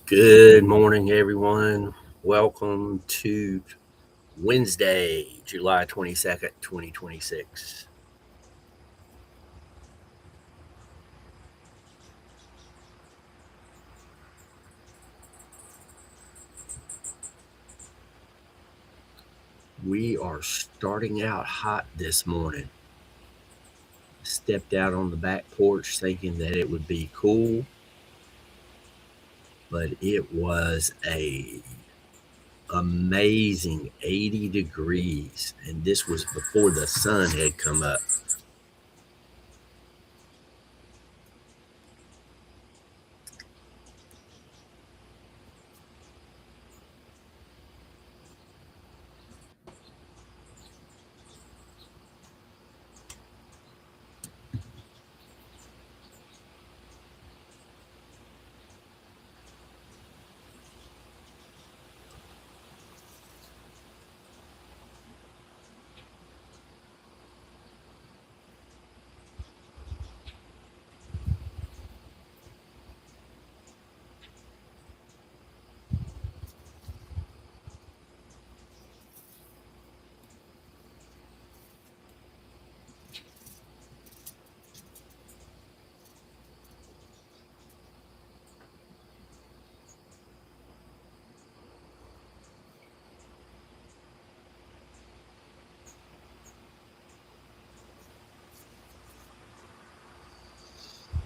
Good morning, everyone. Welcome to Wednesday, July 22nd, 2026. We are starting out hot this morning. Stepped out on the back porch thinking that it would be cool, but it was a amazing 80 degrees, and this was before the sun had come up.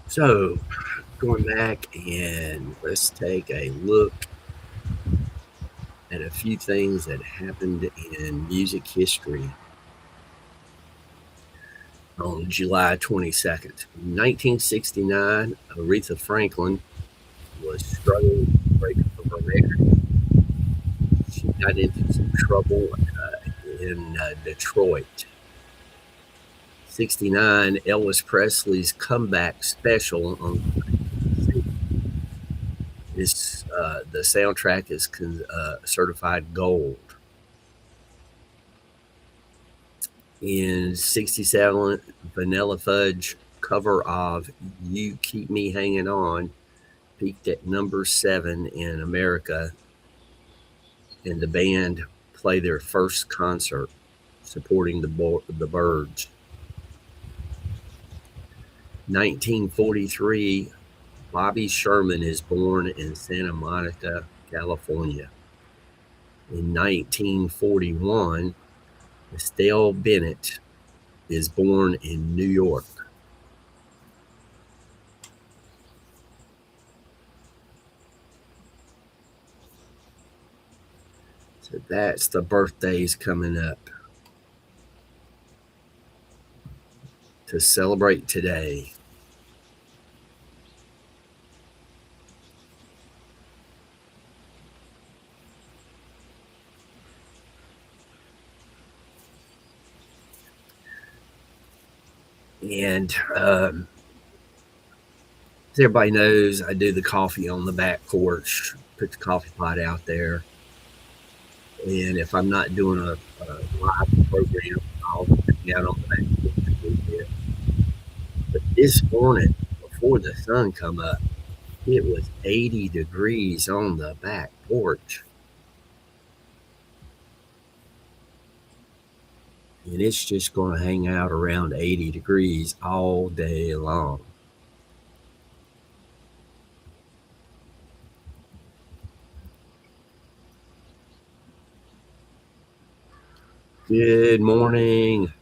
So, going back and let's take a look at a few things that happened in music history on July 22nd. In 1969, Aretha Franklin was struggling to break up of her marriage. She got into some trouble in Detroit. 69, Elvis Presley's comeback special on the soundtrack is certified gold. In 67, Vanilla Fudge cover of You Keep Me Hanging On peaked at number 7 in America, and the band played their first concert supporting the Byrds. 1943, Bobby Sherman is born in Santa Monica, California. In 1941, Estelle Bennett is born in New York. So that's the birthdays coming up to celebrate today. And as everybody knows, I do the coffee on the back porch, put the coffee pot out there. And if I'm not doing a live program, I'll hang out on the back porch a little bit. But this morning, before the sun come up, it was 80 degrees on the back porch. And it's just going to hang out around 80 degrees all day long. Good morning.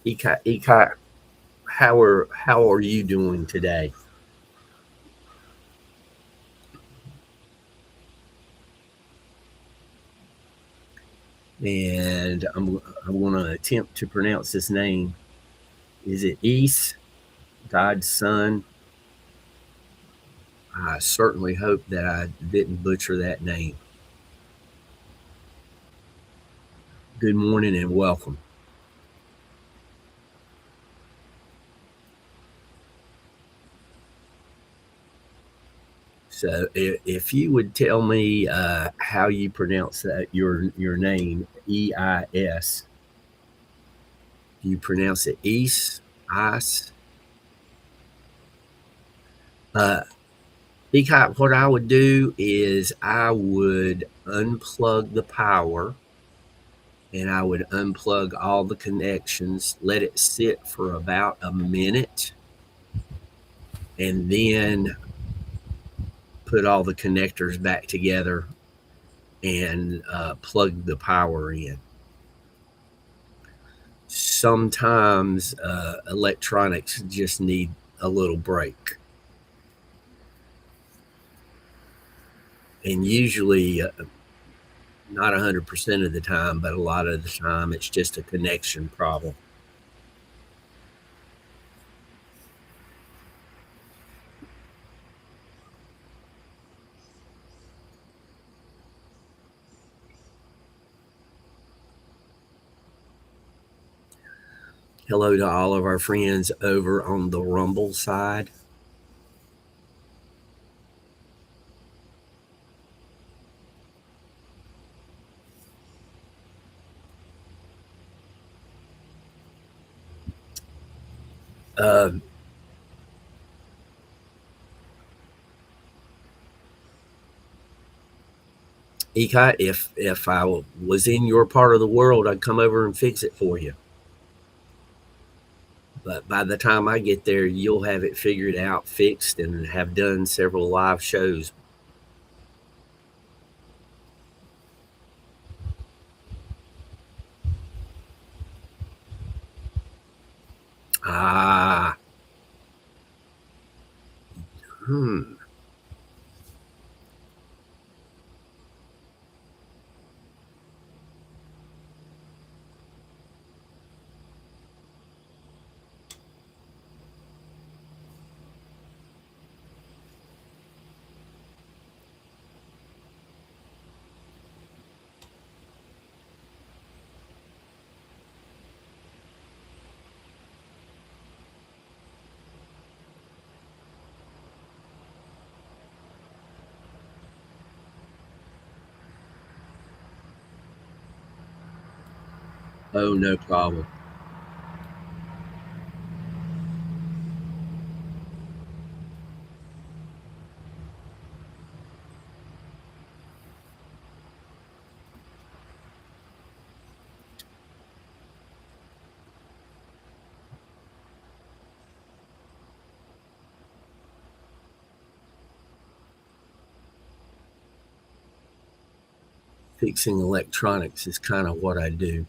Eka, how are you doing today? And I'm going to attempt to pronounce this name. Is it East, God's son? I certainly hope that I didn't butcher that name. Good morning and welcome. So if you would tell me how you pronounce that your name, EIS, do you pronounce it East, Ice? Peacock, what I would do is I would unplug the power and I would unplug all the connections, let it sit for about a minute, and then put all the connectors back together and plug the power in. Sometimes electronics just need a little break. And usually, not 100% of the time, but a lot of the time, it's just a connection problem. Hello to all of our friends over on the Rumble side. Uh, Ecot, if I was in your part of the world, I'd come over and fix it for you. But by the time I get there, you'll have it figured out, fixed, and have done several live shows. Ah, hmm. Oh, no problem. Fixing electronics is kind of what I do.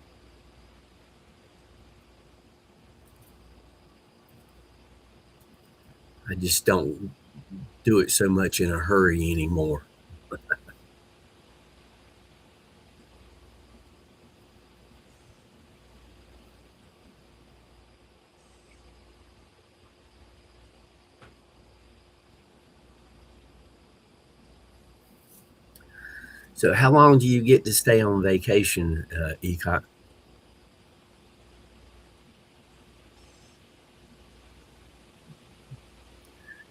I just don't do it so much in a hurry anymore. So, how long do you get to stay on vacation, Ecot?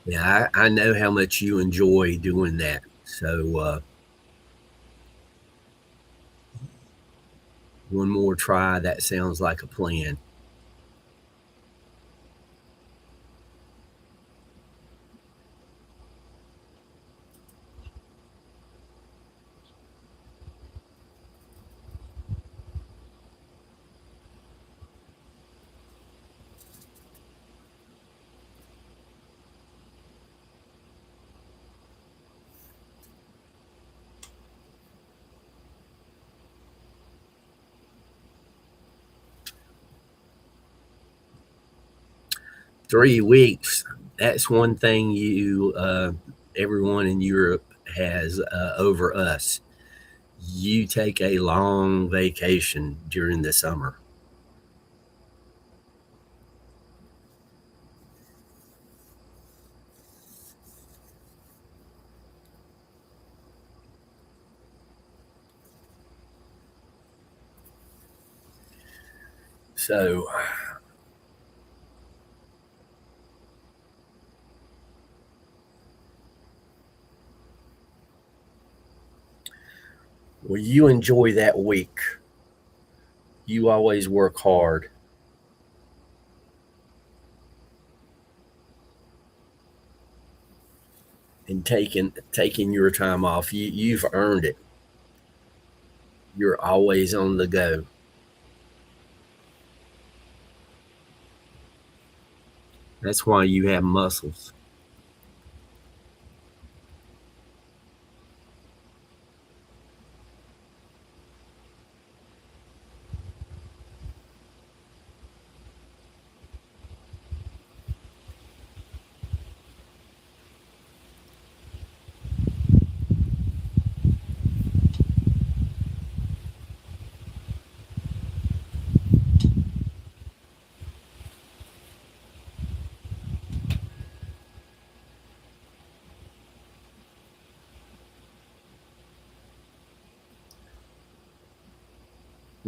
Yeah, I know how much you enjoy doing that. So, one more try. That sounds like a plan. 3 weeks. That's one thing everyone in Europe has over us. You take a long vacation during the summer. So, Well, you enjoy that week. You always work hard and taking your time off. You've earned it. You're always on the go. That's why you have muscles.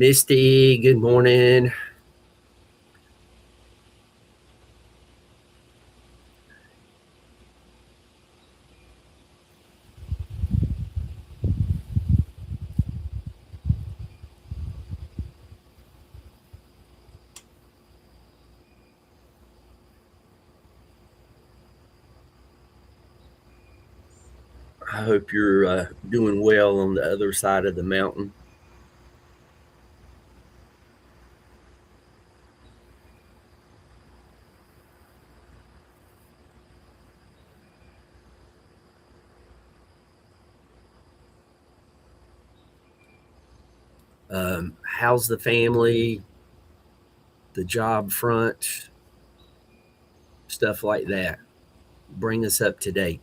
Misty, good morning. I hope you're doing well on the other side of the mountain. How's the family, the job front, stuff like that? Bring us up to date.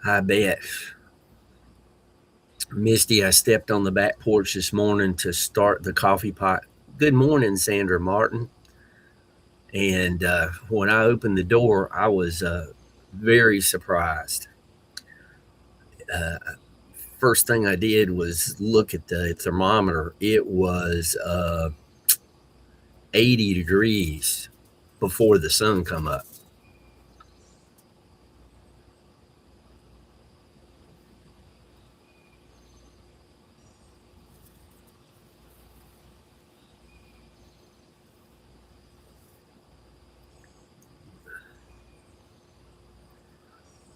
I bet. Misty, I stepped on the back porch this morning to start the coffee pot. Good morning, Sandra Martin. And when I opened the door, I was very surprised. Uh, First thing I did was look at the thermometer. It was 80 degrees before the sun come up.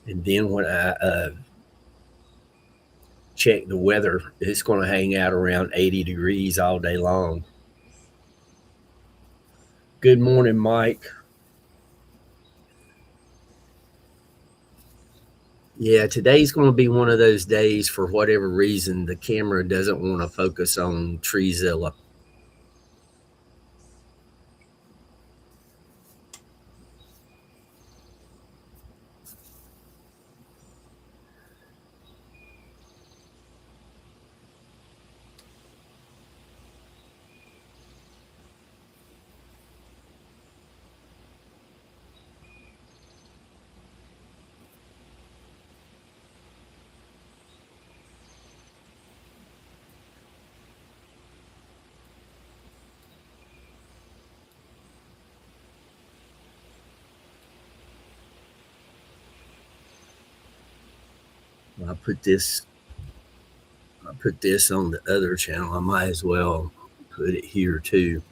And then when I check the weather, it's going to hang out around 80 degrees all day long. Good morning, Mike. Yeah, today's going to be one of those days for whatever reason the camera doesn't want to focus on Treezilla. I put this I put this on the other channel. I might as well put it here too.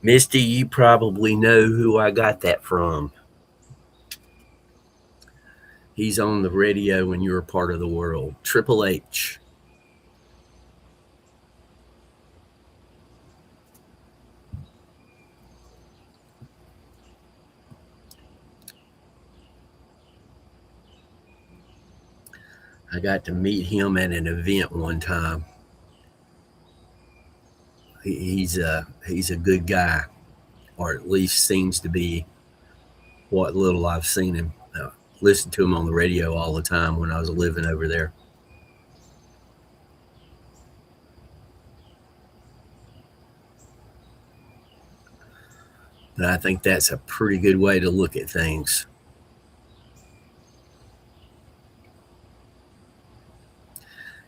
Misty, you probably know who I got that from. He's on the radio when you're a part of the world. Triple H. I got to meet him at an event one time. He's a good guy, or at least seems to be. What little I've seen him, listen to him on the radio all the time when I was living over there. But I think that's a pretty good way to look at things.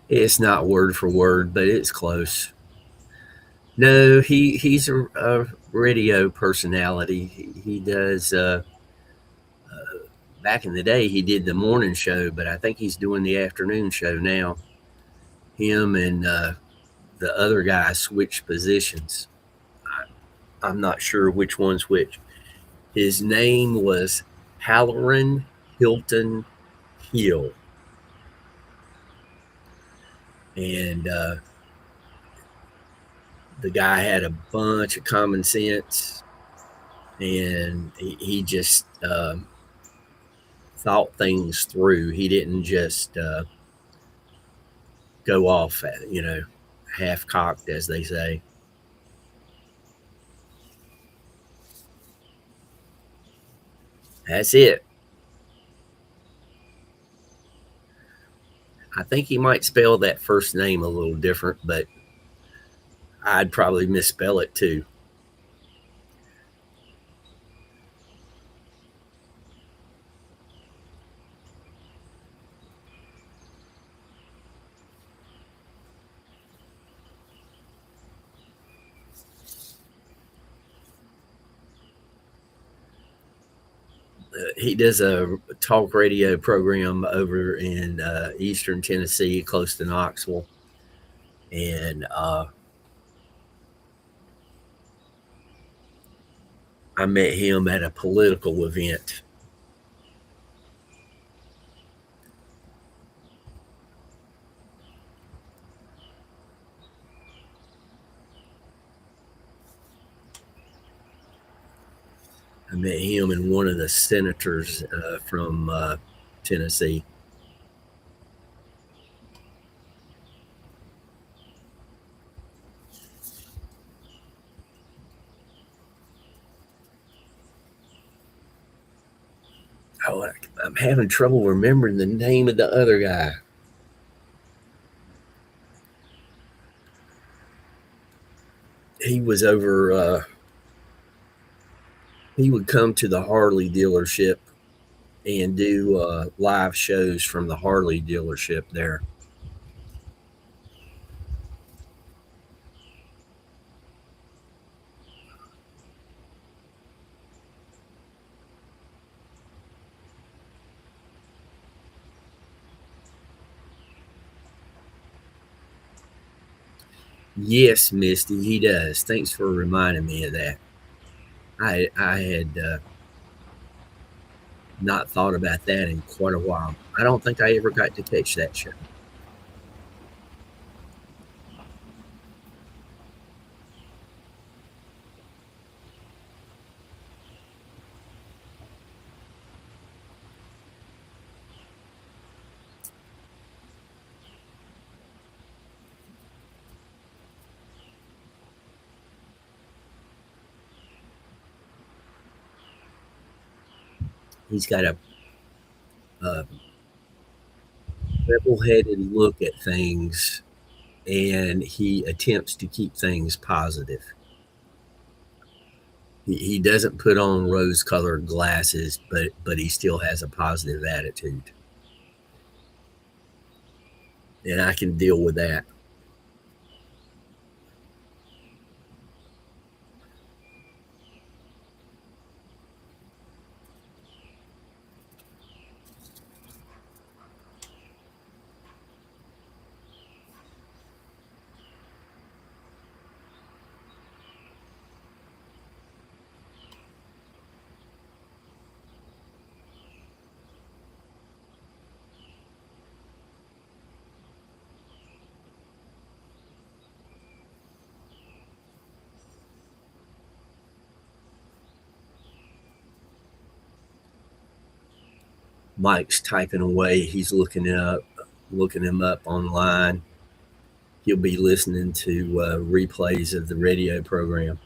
It's not word for word, but it's close. No, he's a radio personality. He does. Back in the day, he did the morning show, but I think he's doing the afternoon show now. Him and the other guy switched positions. I'm not sure which one's which. His name was Halloran Hilton Hill, and the guy had a bunch of common sense, and he just thought things through. He didn't just go off, half cocked, as they say. That's it. I think he might spell that first name a little different, but I'd probably misspell it too. He does a talk radio program over in eastern Tennessee, close to Knoxville, and I met him at a political event. I met him and one of the senators from Tennessee. Oh, I'm having trouble remembering the name of the other guy. He was over. He would come to the Harley dealership and do live shows from the Harley dealership there. Yes, Misty, he does. Thanks for reminding me of that. I had not thought about that in quite a while. I don't think I ever got to catch that show. He's got a level-headed look at things, and he attempts to keep things positive. He doesn't put on rose-colored glasses, but he still has a positive attitude, and I can deal with that. Mike's typing away. He's looking him up online. He'll be listening to replays of the radio program.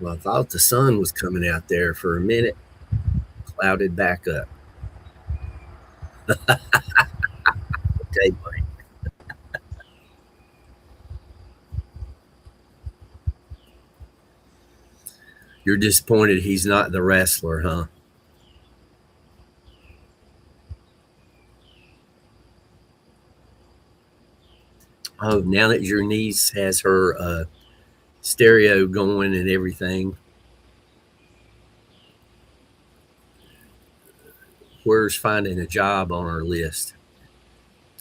Well, I thought the sun was coming out there for a minute, clouded back up. Okay, Mike. You're disappointed he's not the wrestler, huh? Oh, now that your niece has her stereo going and everything, where's finding a job on her list?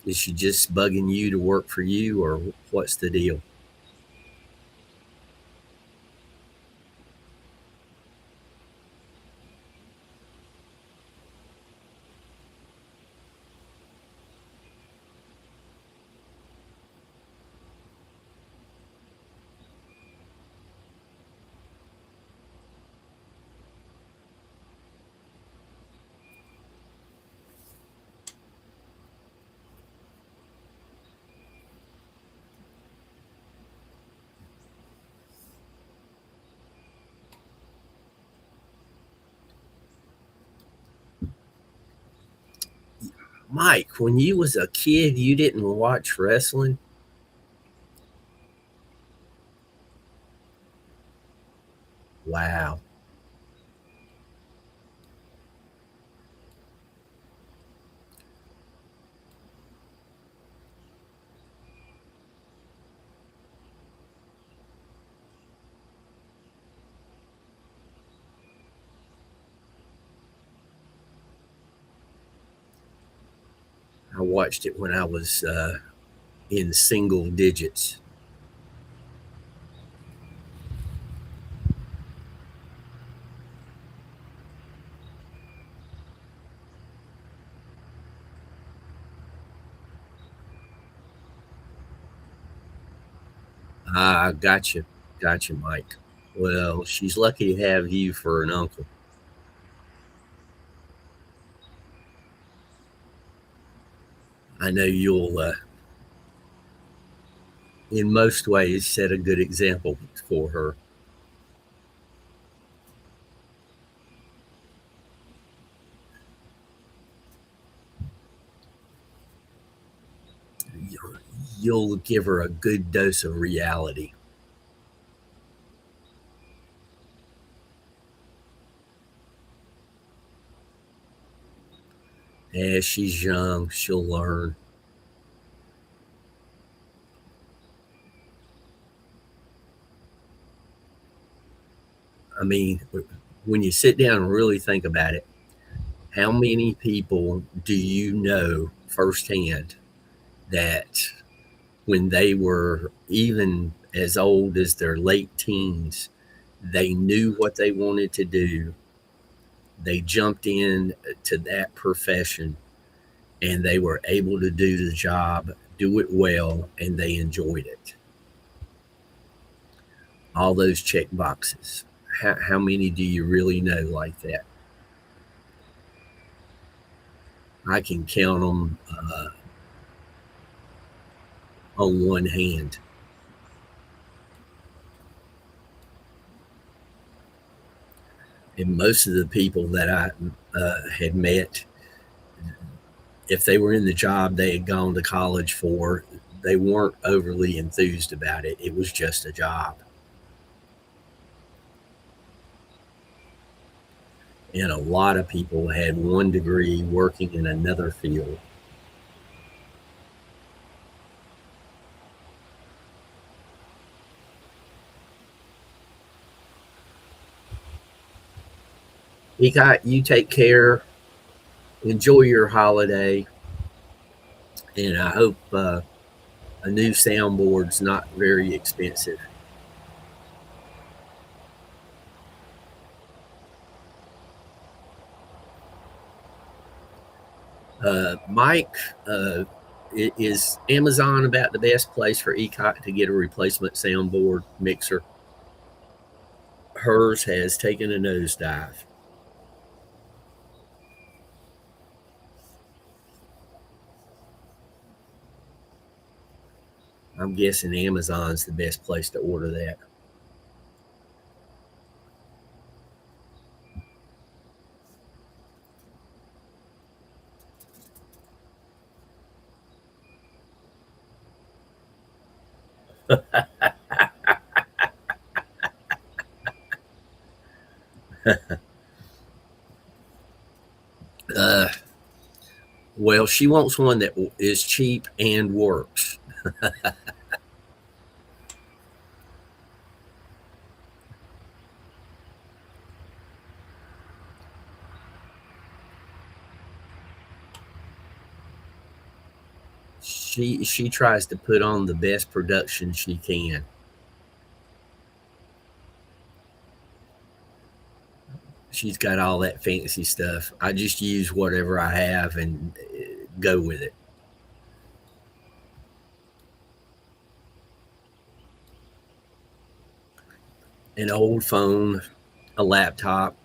Is she just bugging you to work for you, or what's the deal? Mike, when you was a kid, you didn't watch wrestling? Wow. I watched it when I was in single digits. Ah, gotcha. Gotcha, Mike. Well, she's lucky to have you for an uncle. I know you'll, in most ways, set a good example for her. You'll give her a good dose of reality. As she's young, she'll learn. I mean, when you sit down and really think about it, how many people do you know firsthand that when they were even as old as their late teens, they knew what they wanted to do? They jumped in to that profession and they were able to do the job, do it well, and they enjoyed it. All those check boxes. How many do you really know like that? I can count them on one hand. And most of the people that I had met, if they were in the job they had gone to college for, they weren't overly enthused about it. It was just a job. And a lot of people had one degree working in another field. You take care, enjoy your holiday, and I hope A new soundboard's not very expensive. Mike, is Amazon about the best place for ECOT to get a replacement soundboard mixer? Hers has taken a nosedive. I'm guessing Amazon's the best place to order that. Uh, well, she wants one that is cheap and works. She tries to put on the best production she can. She's got all that fancy stuff. I just use whatever I have and go with it. An old phone, a laptop.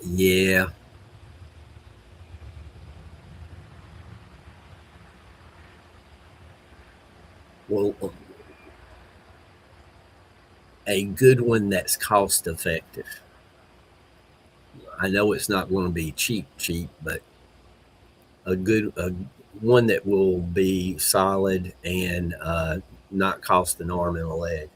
Yeah. Well, a good one that's cost effective. I know it's not going to be cheap, but a one that will be solid and not cost an arm and a leg.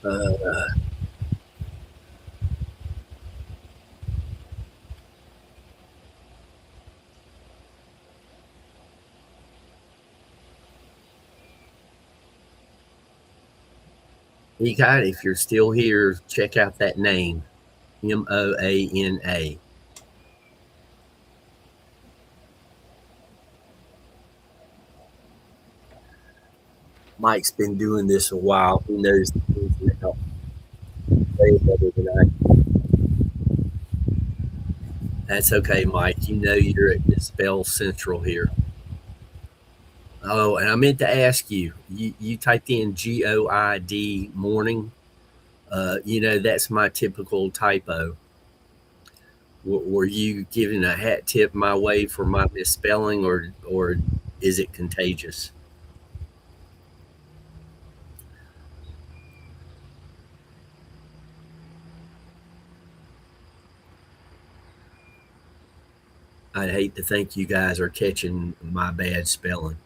Uh, Ecot, if you're still here, check out that name, Moana. Mike's been doing this a while. He knows the ins and outs way better than I. That's okay, Mike. You know you're at Dispel Central here. Oh, and I meant to ask you. You typed in GOID morning. That's my typical typo. Were you giving a hat tip my way for my misspelling, or is it contagious? I'd hate to think you guys are catching my bad spelling.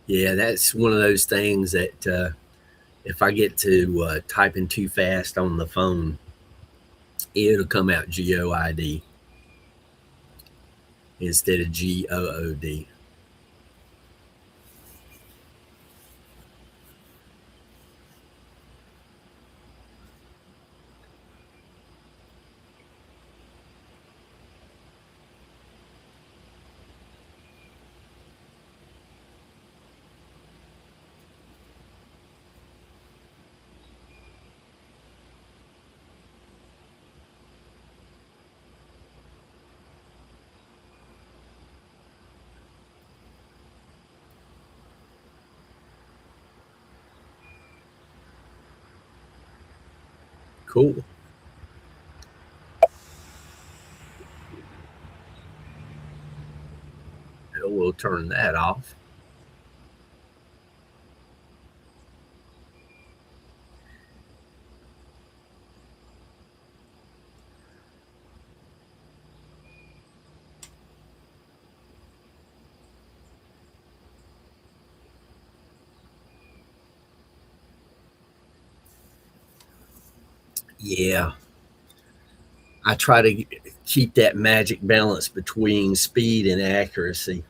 Yeah, that's one of those things that if I get to typing too fast on the phone, it'll come out GOID instead of GOOD. Cool. We'll turn that off. Yeah. I try to keep that magic balance between speed and accuracy,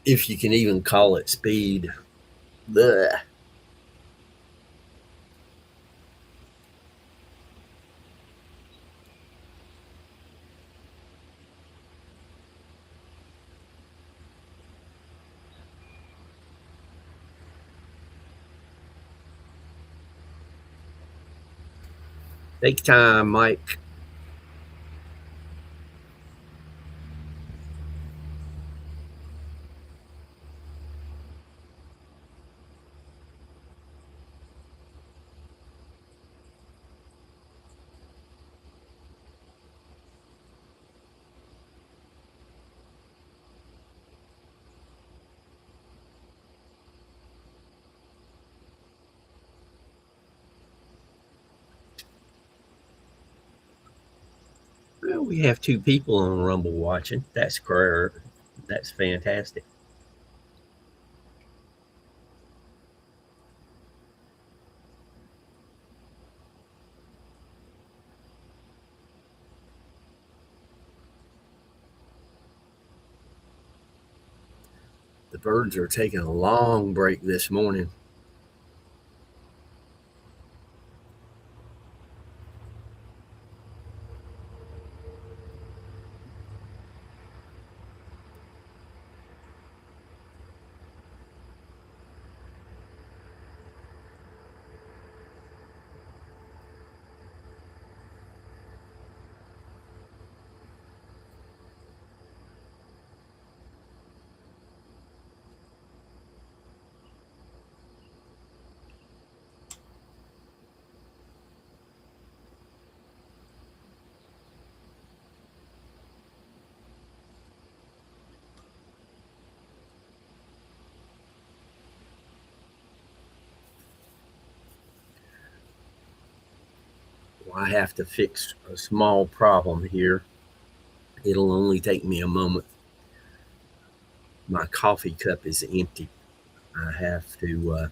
if you can even call it speed. Blech. Take time, Mike. Well, we have two people on Rumble watching. That's great. That's fantastic. The birds are taking a long break this morning. Well, I have to fix a small problem here. It'll only take me a moment. My coffee cup is empty. I have to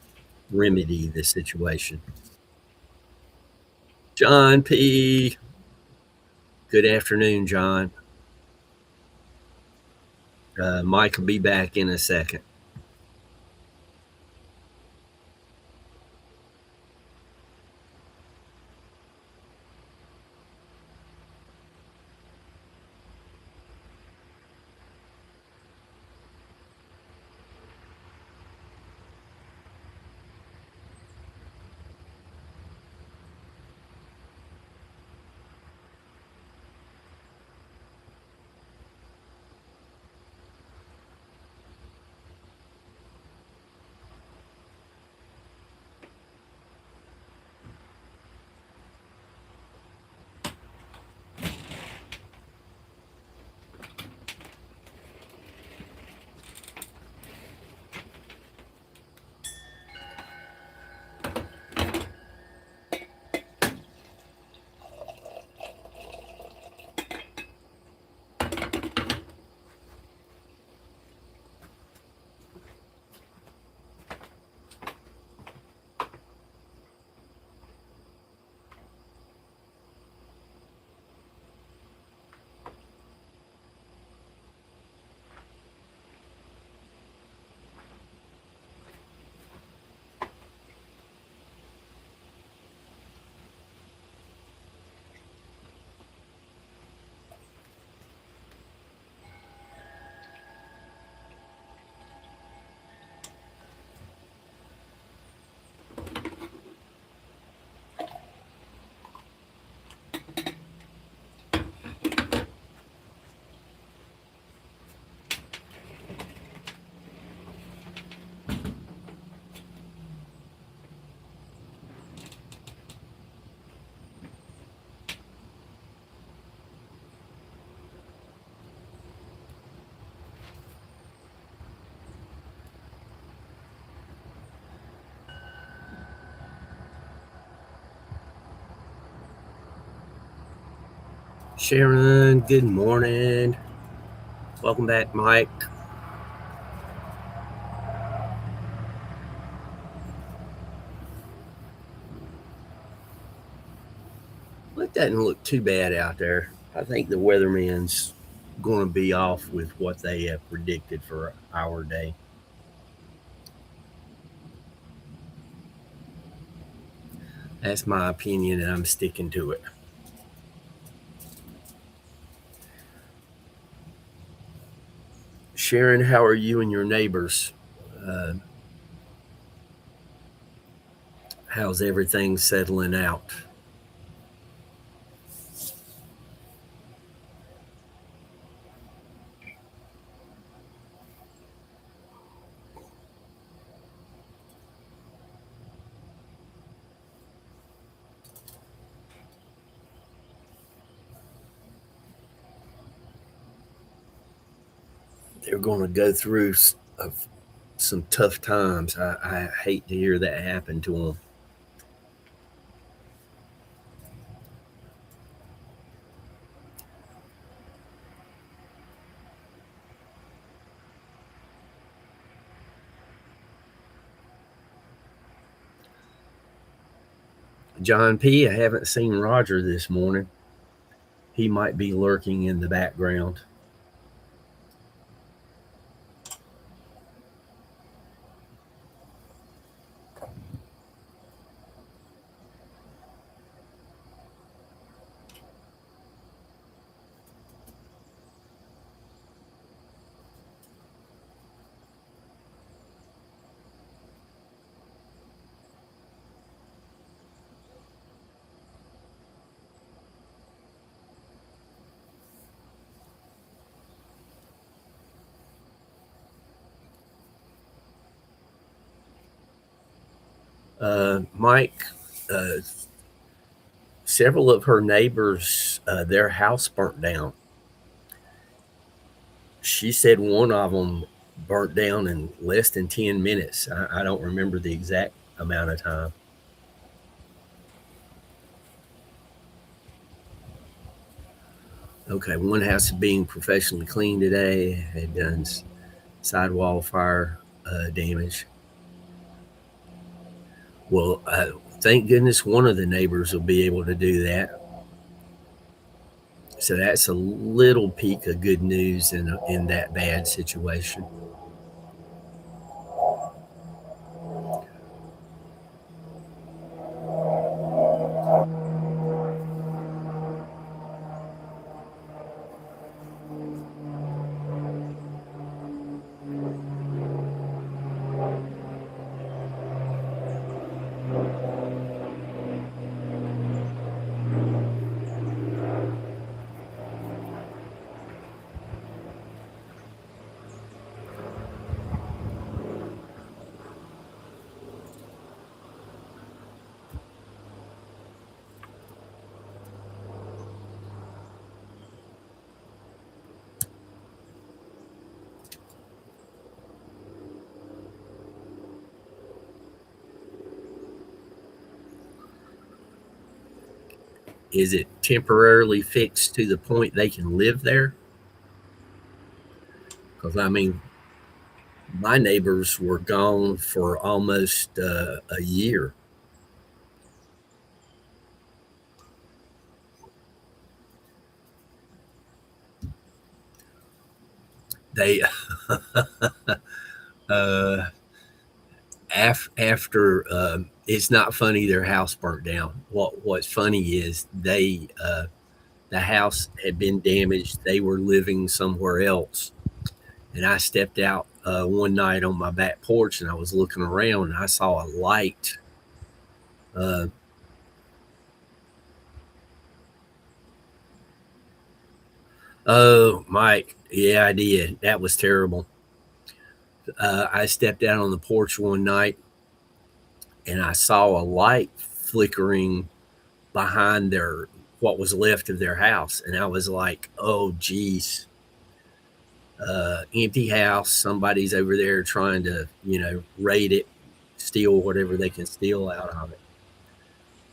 remedy the situation. John P. Good afternoon, John. Mike will be back in a second. Sharon, good morning. Welcome back, Mike. Well, it doesn't look too bad out there. I think the weatherman's going to be off with what they have predicted for our day. That's my opinion, and I'm sticking to it. Sharon, how are you and your neighbors? Uh, how's everything settling out? They're going to go through some tough times. I hate to hear that happen to them. John P., I haven't seen Roger this morning. He might be lurking in the background. Mike, uh, several of her neighbors, their house burnt down. She said one of them burnt down in less than 10 minutes. I don't remember the exact amount of time. Okay, one house is being professionally cleaned today, had done sidewall fire damage. Well, thank goodness one of the neighbors will be able to do that. So that's a little peak of good news in that bad situation. Is it temporarily fixed to the point they can live there? Because I mean, my neighbors were gone for almost a year. They uh, after it's not funny their house burnt down. What's funny is the house had been damaged. They were living somewhere else, and I stepped out one night on my back porch and I was looking around and I saw a light. Uh, oh, Mike, yeah, I did. That was terrible. I stepped out on the porch one night and I saw a light flickering behind their what was left of their house, and I was like, "Oh, geez, empty house. Somebody's over there trying to, raid it, steal whatever they can steal out of it."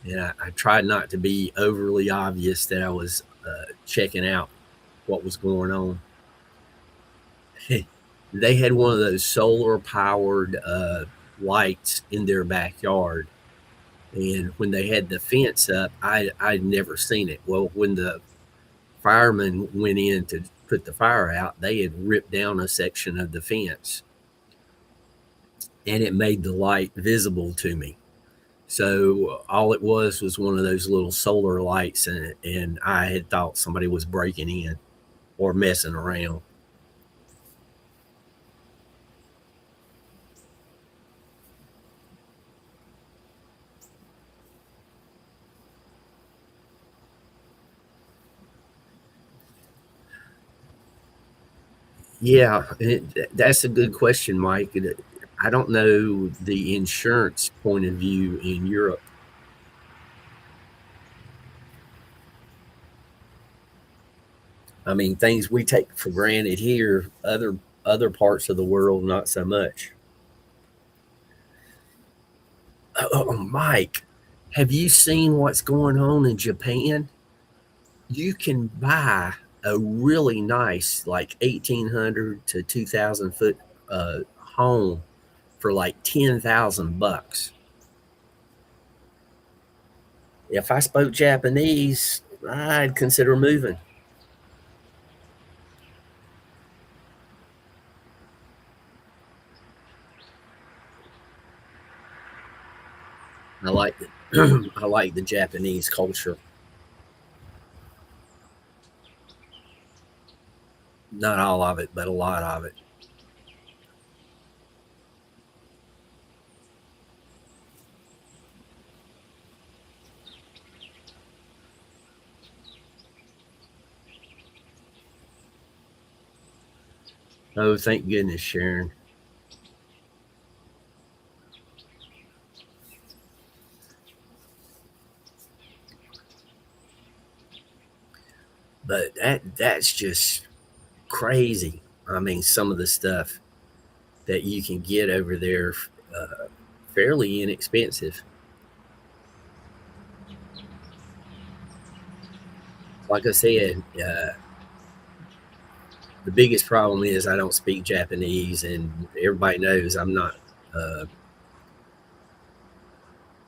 And I tried not to be overly obvious that I was checking out what was going on. They had one of those solar powered lights in their backyard. And when they had the fence up, I'd never seen it. Well, when the firemen went in to put the fire out, they had ripped down a section of the fence and it made the light visible to me. So all it was one of those little solar lights, and I had thought somebody was breaking in or messing around. Yeah, that's a good question, Mike. I don't know the insurance point of view in Europe. I mean, things we take for granted here, other parts of the world, not so much. Oh, Mike, have you seen what's going on in Japan? You can buy a really nice, like 1,800 to 2,000 foot home for like 10,000 bucks. If I spoke Japanese, I'd consider moving. I like I like the Japanese culture. Not all of it, but a lot of it. Oh, thank goodness, Sharon. But that's just crazy. I mean, some of the stuff that you can get over there, uh, fairly inexpensive. Like I said, the biggest problem is I don't speak Japanese, and everybody knows I'm not. Uh,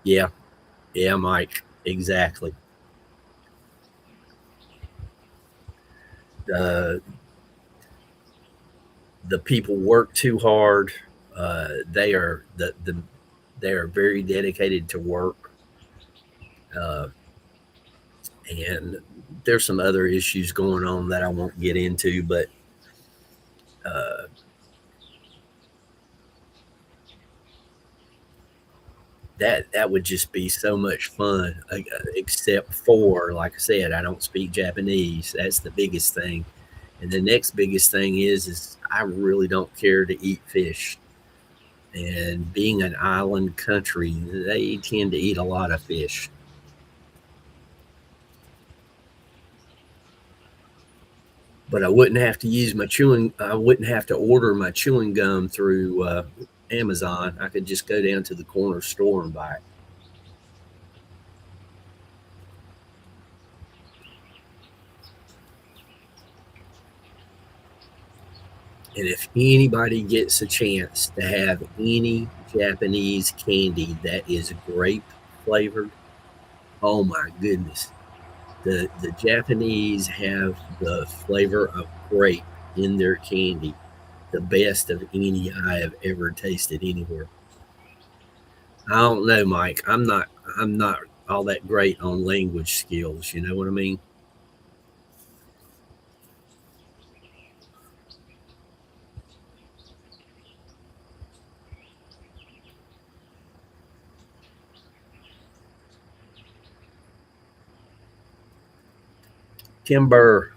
yeah, yeah, Mike, exactly. Uh, the people work too hard. They are they are very dedicated to work, uh, and there's some other issues going on that I won't get into, but uh, that would just be so much fun. Except for, like I said, I don't speak Japanese. That's the biggest thing, and the next biggest thing is I really don't care to eat fish. And being an island country, they tend to eat a lot of fish. But I wouldn't have to use my chewing. I wouldn't have to order my chewing gum through Amazon. I could just go down to the corner store and buy it. And if anybody gets a chance to have any Japanese candy that is grape flavored, oh my goodness. The Japanese have the flavor of grape in their candy, the best of any I have ever tasted anywhere. I don't know, Mike. I'm not all that great on language skills, you know what I mean? Timber,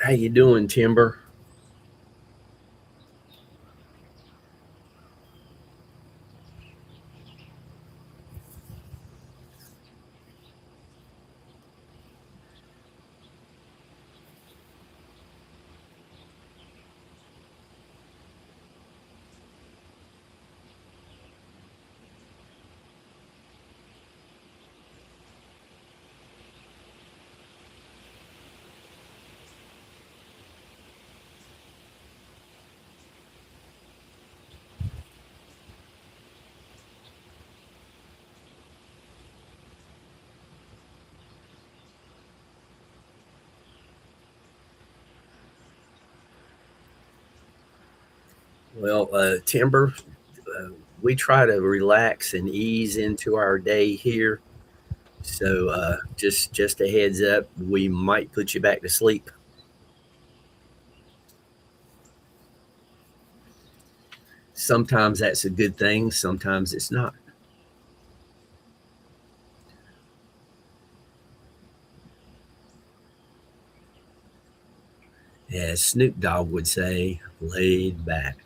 how you doing, Timber? Well, Timber, uh, we try to relax and ease into our day here. So just a heads up, we might put you back to sleep. Sometimes that's a good thing. Sometimes it's not. As Snoop Dogg would say, laid back.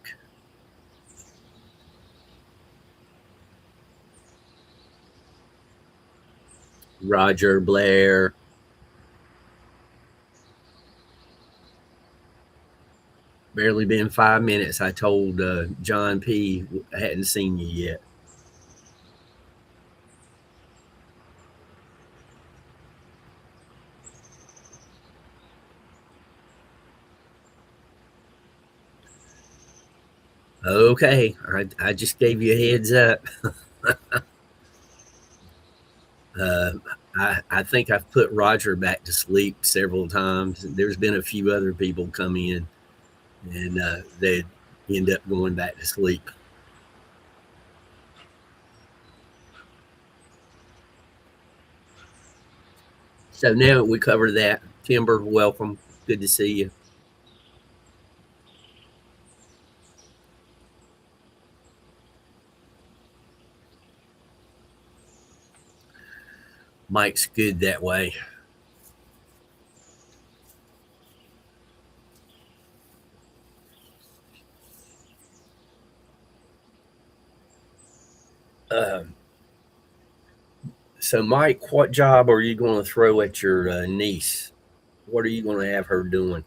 Roger Blair. Barely been 5 minutes. I told John P. I hadn't seen you yet. Okay, I just gave you a heads up. Uh, I think I've put Roger back to sleep several times. There's been a few other people come in and they end up going back to sleep. So now we cover that. Timber, welcome. Good to see you. Mike's good that way. Um, so, Mike, what job are you going to throw at your niece? What are you going to have her doing?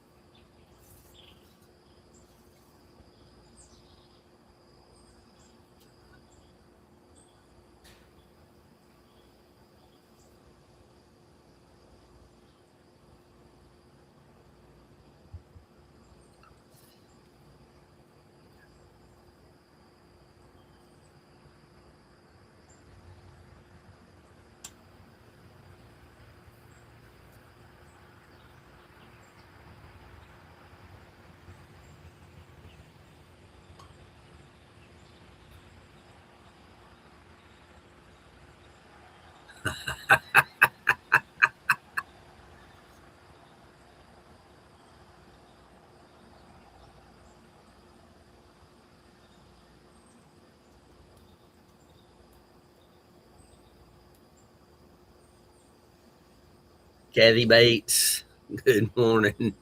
Kathy Bates, good morning.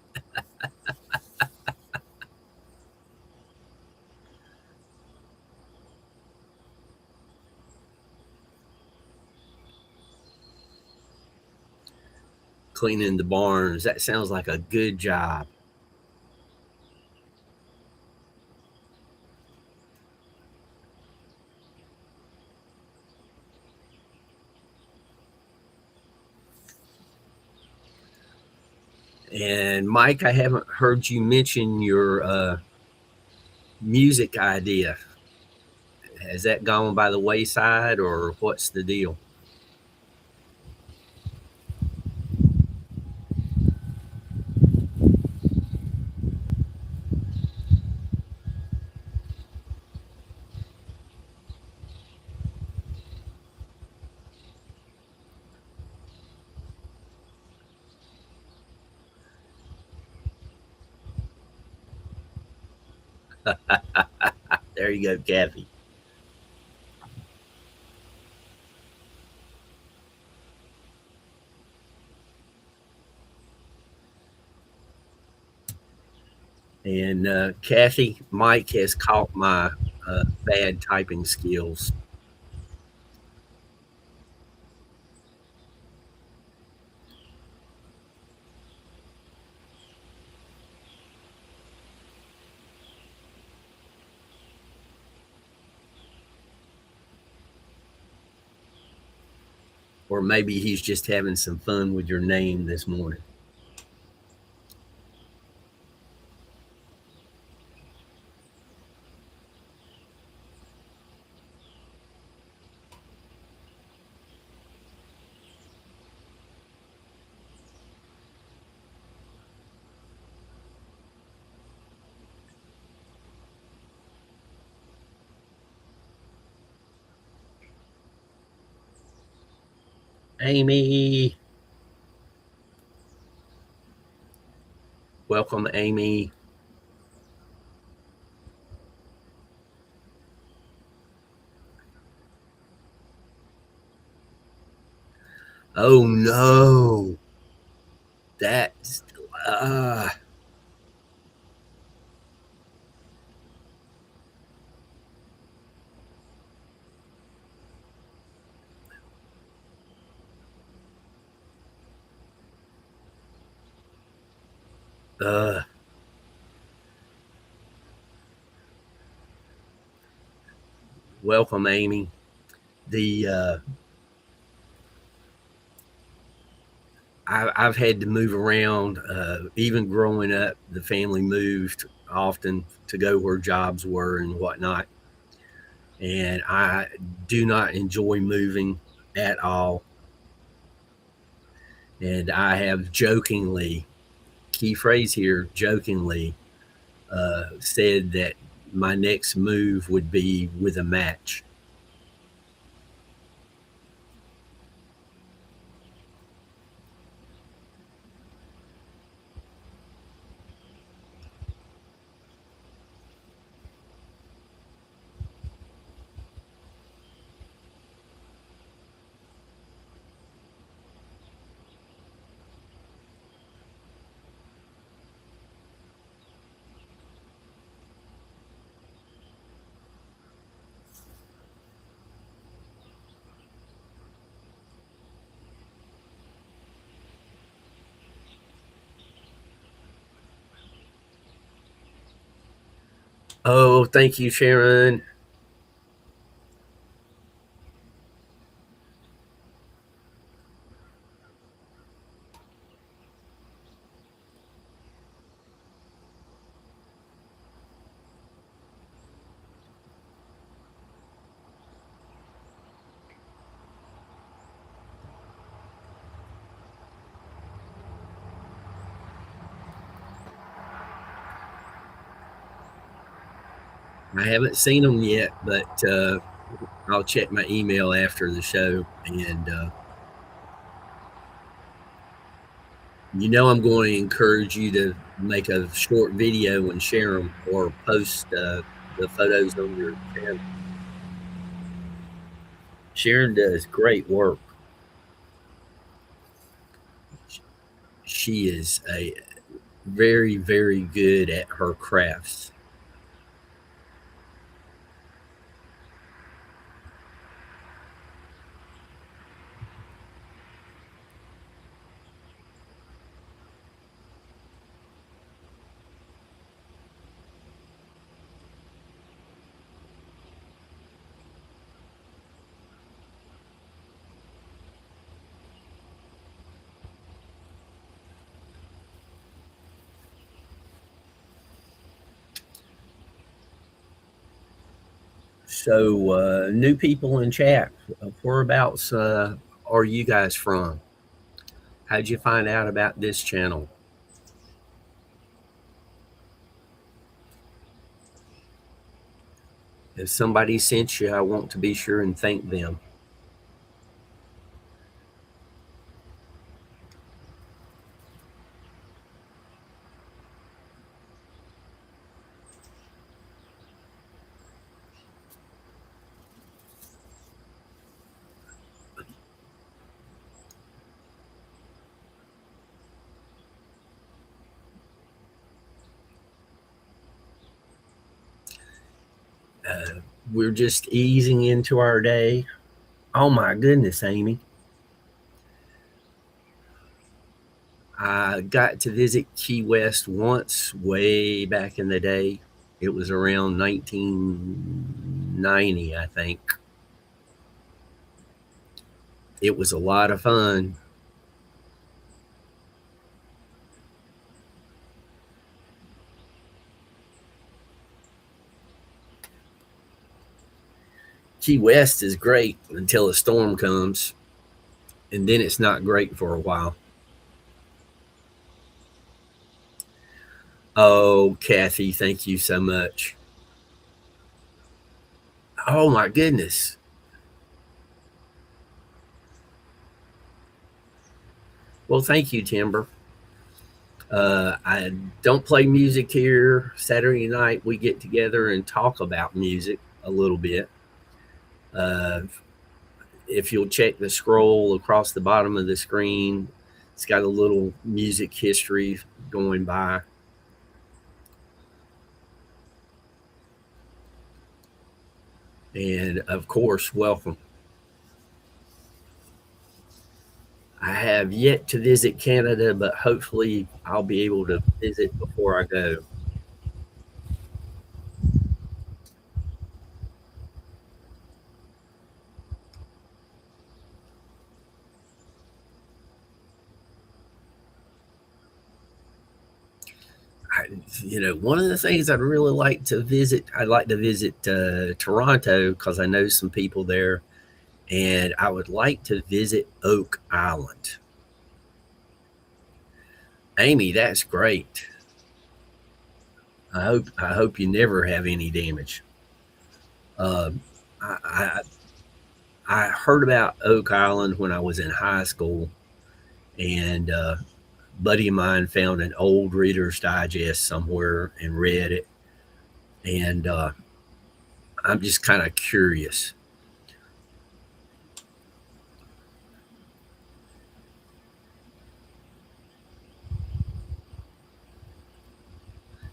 Cleaning the barns. That sounds like a good job. And Mike, I haven't heard you mention your music idea. Has that gone by the wayside, or what's the deal? There you go, Kathy. And Kathy, Mike has caught my bad typing skills. Or maybe he's just having some fun with your name this morning. Amy. Welcome, Amy. Oh no. That's uh uh welcome, Amy. The I've had to move around. Even growing up, the family moved often to go where jobs were and whatnot. And I do not enjoy moving at all. And I have jokingly, key phrase here, jokingly said that my next move would be with a match. Oh, thank you, Sharon. I haven't seen them yet, but I'll check my email after the show. And I'm going to encourage you to make a short video and share them or post the photos on your channel. Sharon does great work. She is a very, very good at her crafts. So, new people in chat, whereabouts are you guys from? How'd you find out about this channel? If somebody sent you, I want to be sure and thank them. We're just easing into our day. Oh my goodness, Amy. I got to visit Key West once way back in the day. It was around 1990, I think. It was a lot of fun. Key West is great until a storm comes, and then it's not great for a while. Oh, Kathy, thank you so much. Oh my goodness. Well, thank you, Timber. I don't play music here. Saturday night, we get together and talk about music a little bit. Uh, if you'll check the scroll across the bottom of the screen, it's got a little music history going by. And of course, welcome. I have yet to visit Canada, but hopefully I'll be able to visit before I go. I, one of the things I'd really like to visit, I'd like to visit Toronto because I know some people there, and I would like to visit Oak Island. Amy, that's great. I hope you never have any damage. Um, I, I I heard about Oak Island when I was in high school, and a buddy of mine found an old Reader's Digest somewhere and read it, and I'm just kind of curious.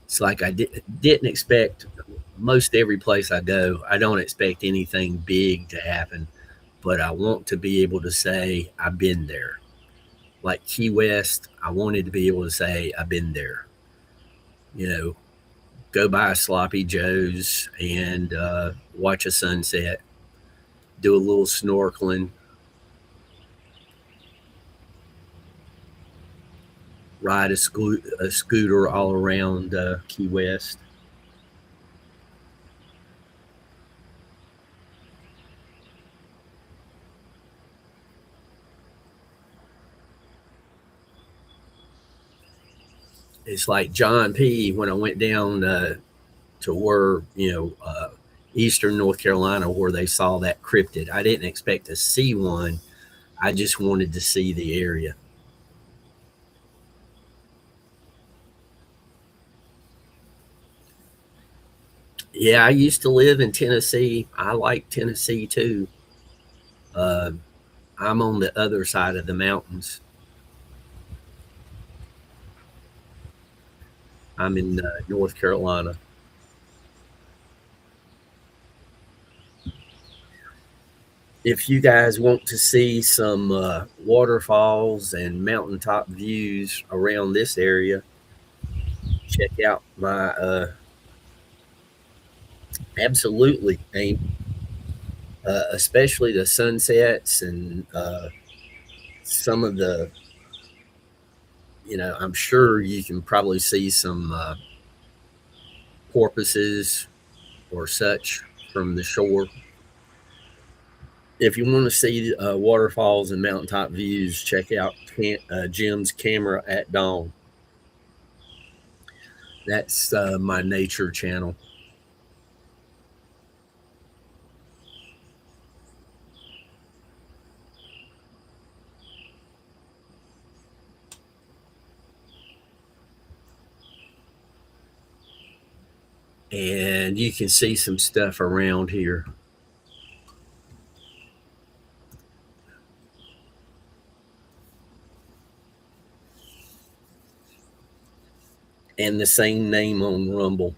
It's like didn't expect most every place I go. I don't expect anything big to happen, but I want to be able to say I've been there. Like Key West, I wanted to be able to say I've been there. You know, go by Sloppy Joe's and watch a sunset, do a little snorkeling, ride a scooter all around Key West. It's like John P. when I went down to where Eastern North Carolina, where they saw that cryptid. I didn't expect to see one. I just wanted to see the area. Yeah, I used to live in Tennessee. I like Tennessee too. Uh, I'm on the other side of the mountains. I'm in North Carolina. If you guys want to see some waterfalls and mountaintop views around this area, check out my absolutely aim, especially the sunsets and some of the, I'm sure you can probably see some porpoises or such from the shore. If you want to see waterfalls and mountaintop views, check out Jim's Camera at Dawn. That's my nature channel. And you can see some stuff around here. And the same name on Rumble.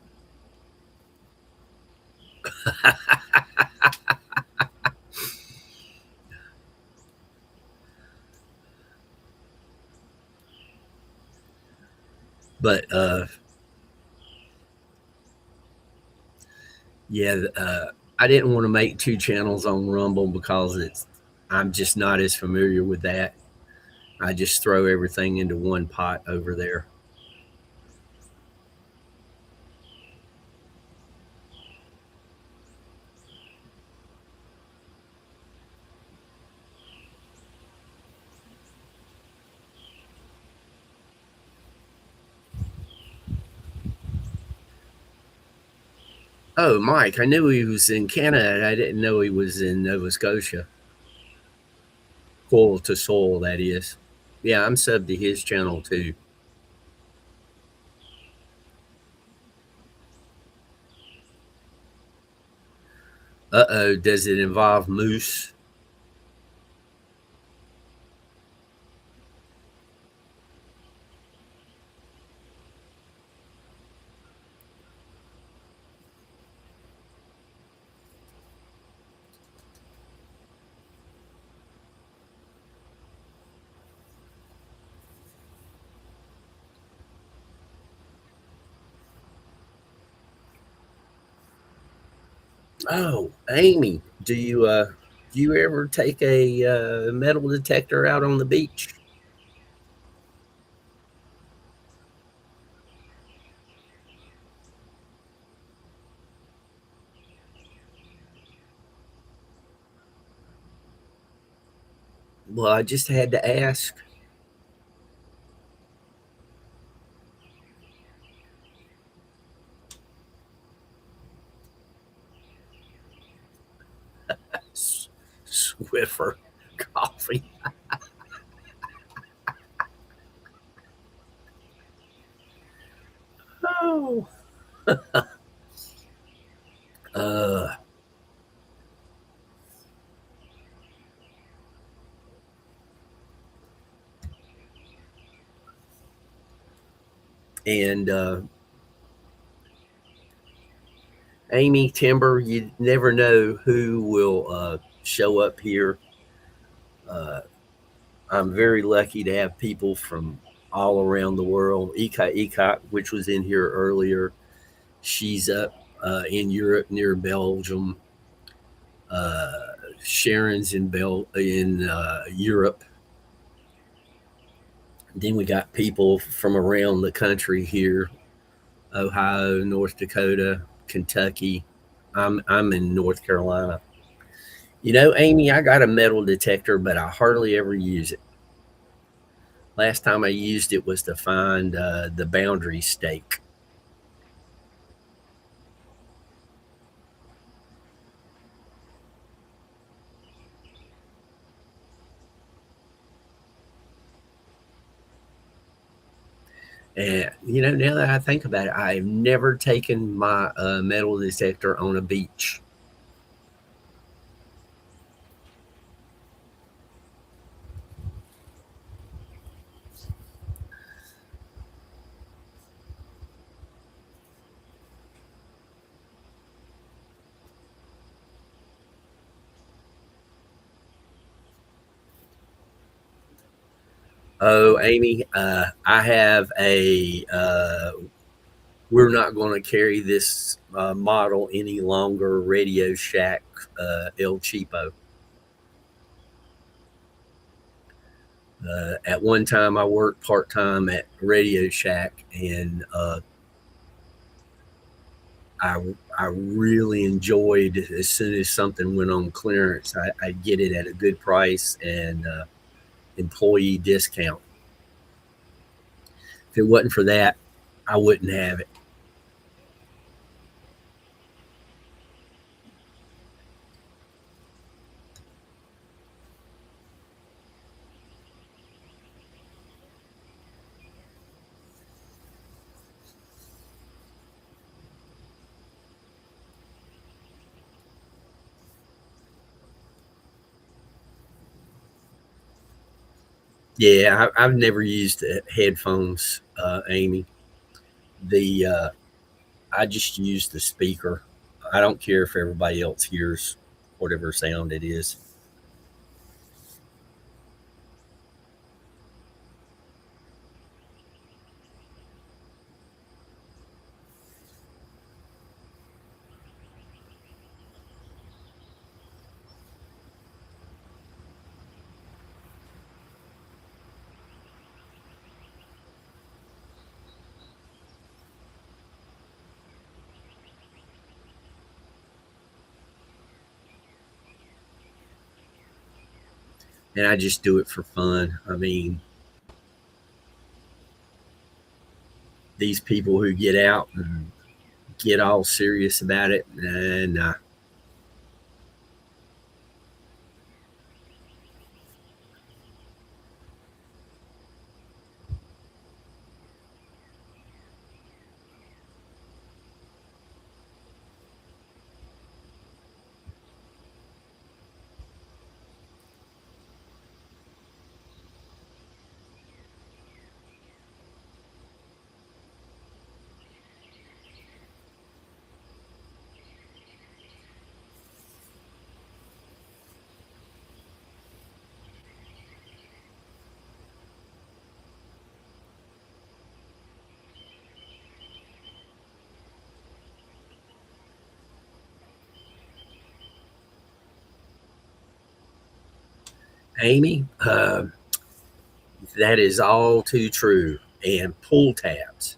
But yeah, I didn't want to make two channels on Rumble because I'm just not as familiar with that. I just throw everything into one pot over there. Oh, Mike, I knew he was in Canada. I didn't know he was in Nova Scotia. Coil to soil, that is. Yeah, I'm sub to his channel too. Uh-oh, does it involve moose? Oh, Amy, do you ever take a metal detector out on the beach? Well, I just had to ask. Swiffer coffee. Oh, uh, and Amy Timber, you never know who will show up here. Uh, I'm very lucky to have people from all around the world. Eka, which was in here earlier, she's up in Europe near Belgium. Uh, Sharon's in Europe. Then we got people from around the country here: Ohio, North Dakota, Kentucky. I'm in North Carolina. You know, Amy, I got a metal detector, but I hardly ever use it. Last time I used it was to find the boundary stake. And you know, now that I think about it, I've never taken my metal detector on a beach. Oh, Amy, I have a. We're not going to carry this model any longer. Radio Shack El Cheapo. At one time, I worked part time at Radio Shack, and I I really enjoyed as soon as something went on clearance, I'd get it at a good price and employee discount. If it wasn't for that, I wouldn't have it. Yeah, I've never used headphones, Amy. The I just use the speaker. I don't care if everybody else hears whatever sound it is. And I just do it for fun. I mean, these people who get out and get all serious about it, and Amy, that is all too true. And pull tabs.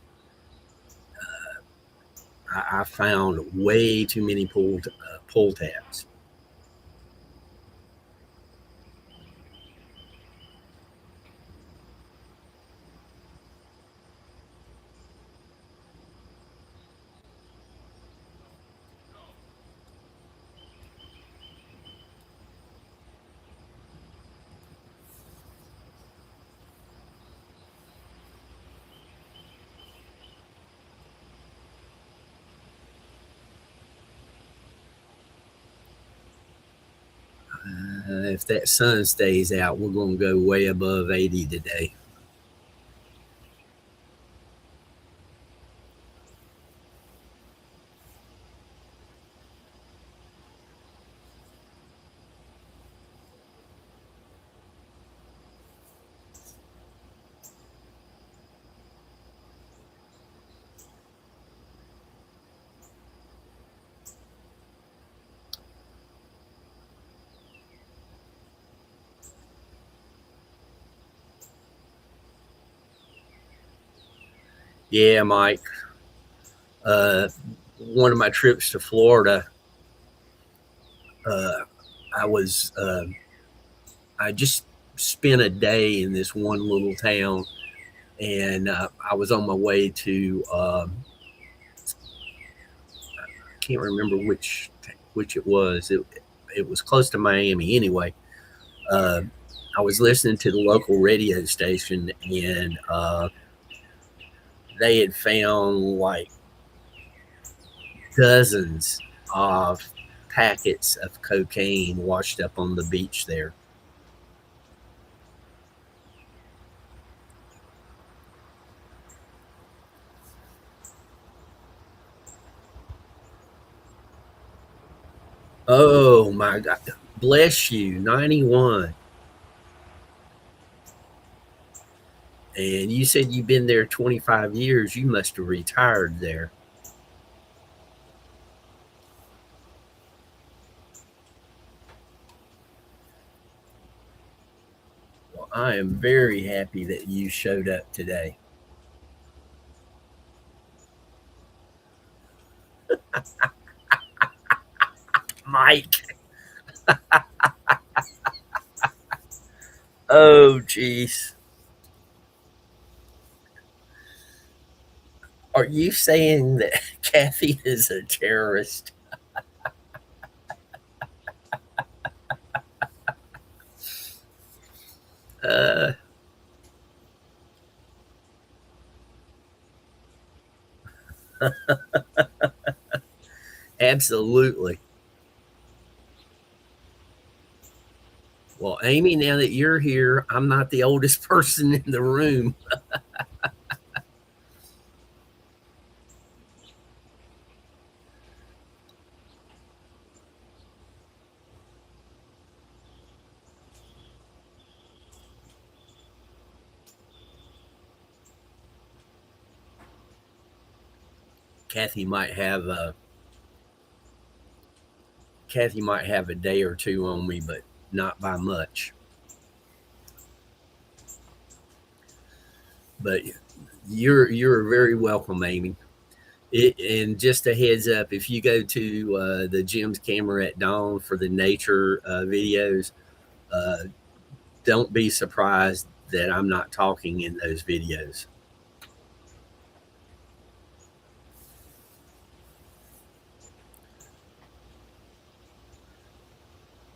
I found way too many pull tabs. If that sun stays out, we're going to go way above 80 today. Yeah, Mike. Uh, One of my trips to Florida, uh, I was I just spent a day in this one little town, and I was on my way to I can't remember which it was. It was close to Miami anyway. Uh, I was listening to the local radio station, and they had found like dozens of packets of cocaine washed up on the beach there. Oh my God. Bless you, 91. And you said you've been there 25 years. You must have retired there. Well, I am very happy that you showed up today. Mike. Oh, jeez. Are you saying that Kathy is a terrorist? Uh, Absolutely. Well, Amy, now that you're here, I'm not the oldest person in the room. Kathy might have a Kathy might have a day or two on me, but not by much. But you're very welcome, Amy. And just a heads up, if you go to the Jim's Camera at Dawn for the nature videos, uh, don't be surprised that I'm not talking in those videos.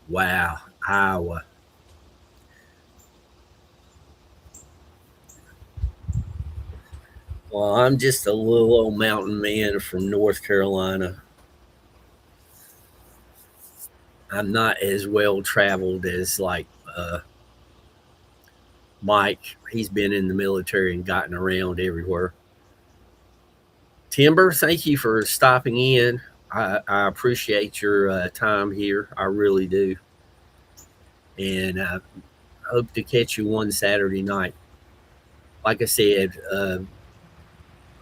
Wow, Iowa. Well, I'm just a little old mountain man from North Carolina. I'm not as well traveled as like Mike. He's been in the military and gotten around everywhere. Timber, thank you for stopping in. I appreciate your time here. I really do. And I hope to catch you one Saturday night. Like I said,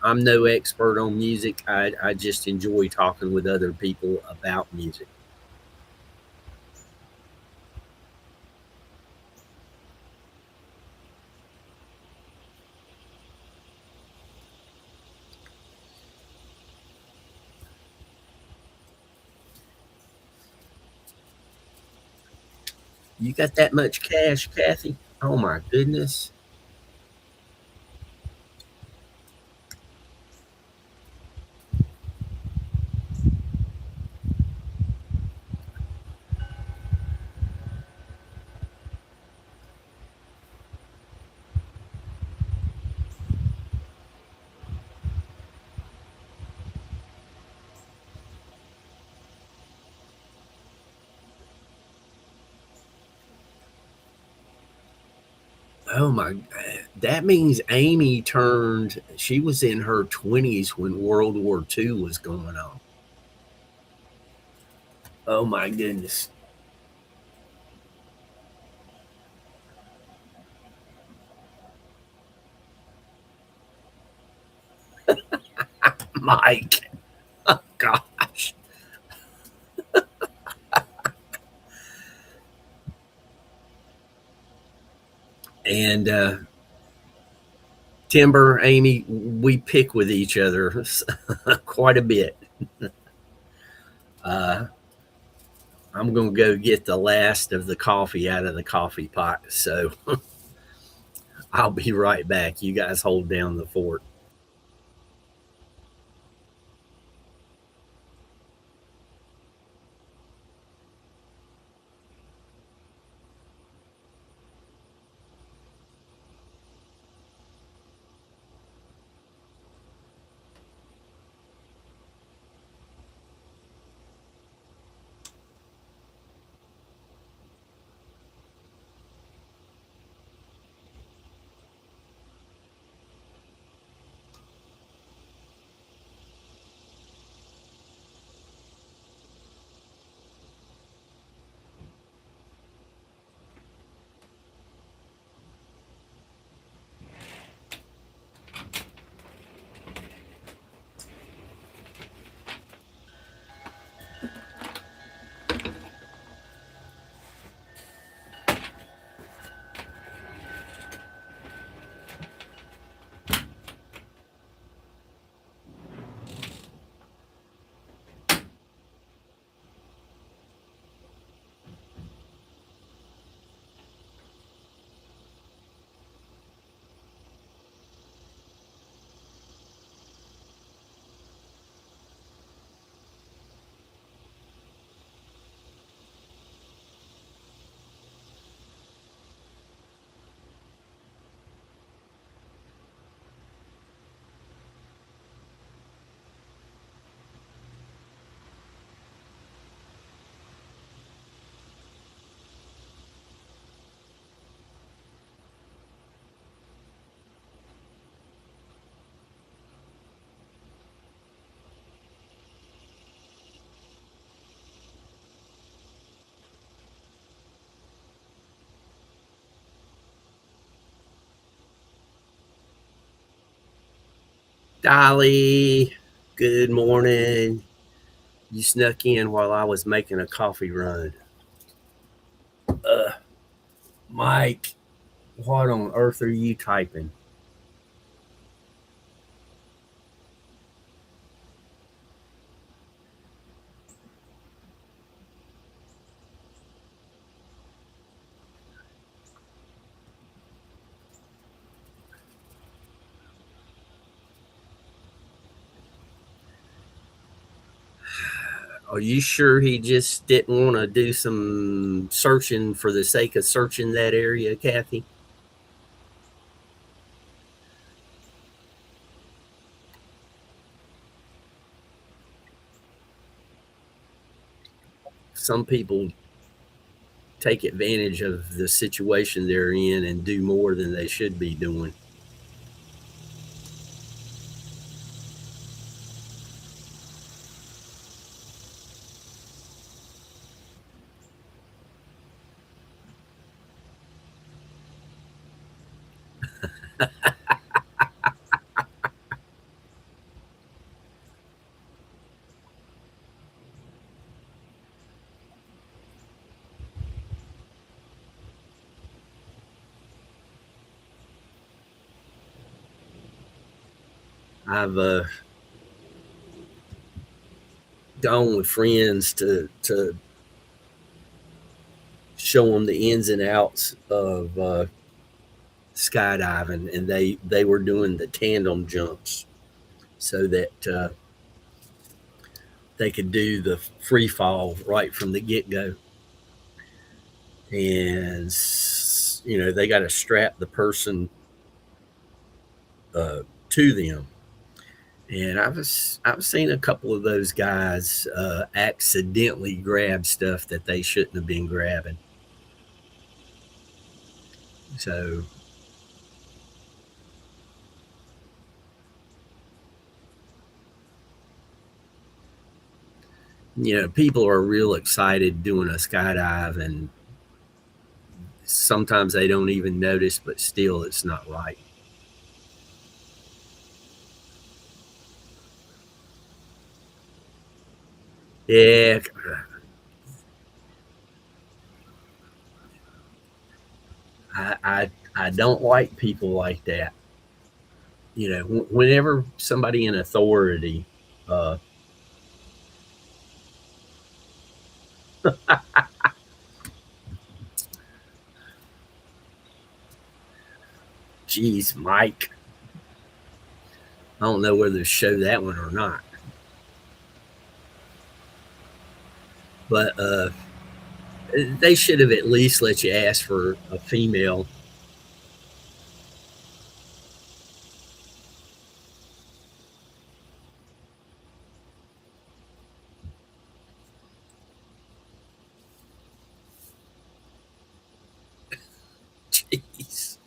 I'm no expert on music. I just enjoy talking with other people about music. You got that much cash, Kathy? Oh my goodness. Oh my, that means Amy turned, she was in her 20s when World War II was going on. Oh my goodness. Mike. Oh gosh. And Timber, Amy, we pick with each other quite a bit. Uh, I'm going to go get the last of the coffee out of the coffee pot. So I'll be right back. You guys hold down the fort. Dolly, good morning. You snuck in while I was making a coffee run. Uh, Mike, what on earth are you typing? Are you sure he just didn't want to do some searching for the sake of searching that area, Kathy? Some people take advantage of the situation they're in and do more than they should be doing. I've gone with friends to show them the ins and outs of skydiving, and they were doing the tandem jumps so that they could do the free fall right from the get go. And they got to strap the person to them. And I've seen a couple of those guys accidentally grab stuff that they shouldn't have been grabbing. So people are real excited doing a skydive, and sometimes they don't even notice, but still it's not right. Yeah, I don't like people like that. Whenever somebody in authority, uh, geez, Mike, I don't know whether to show that one or not, but they should have at least let you ask for a female. Jeez.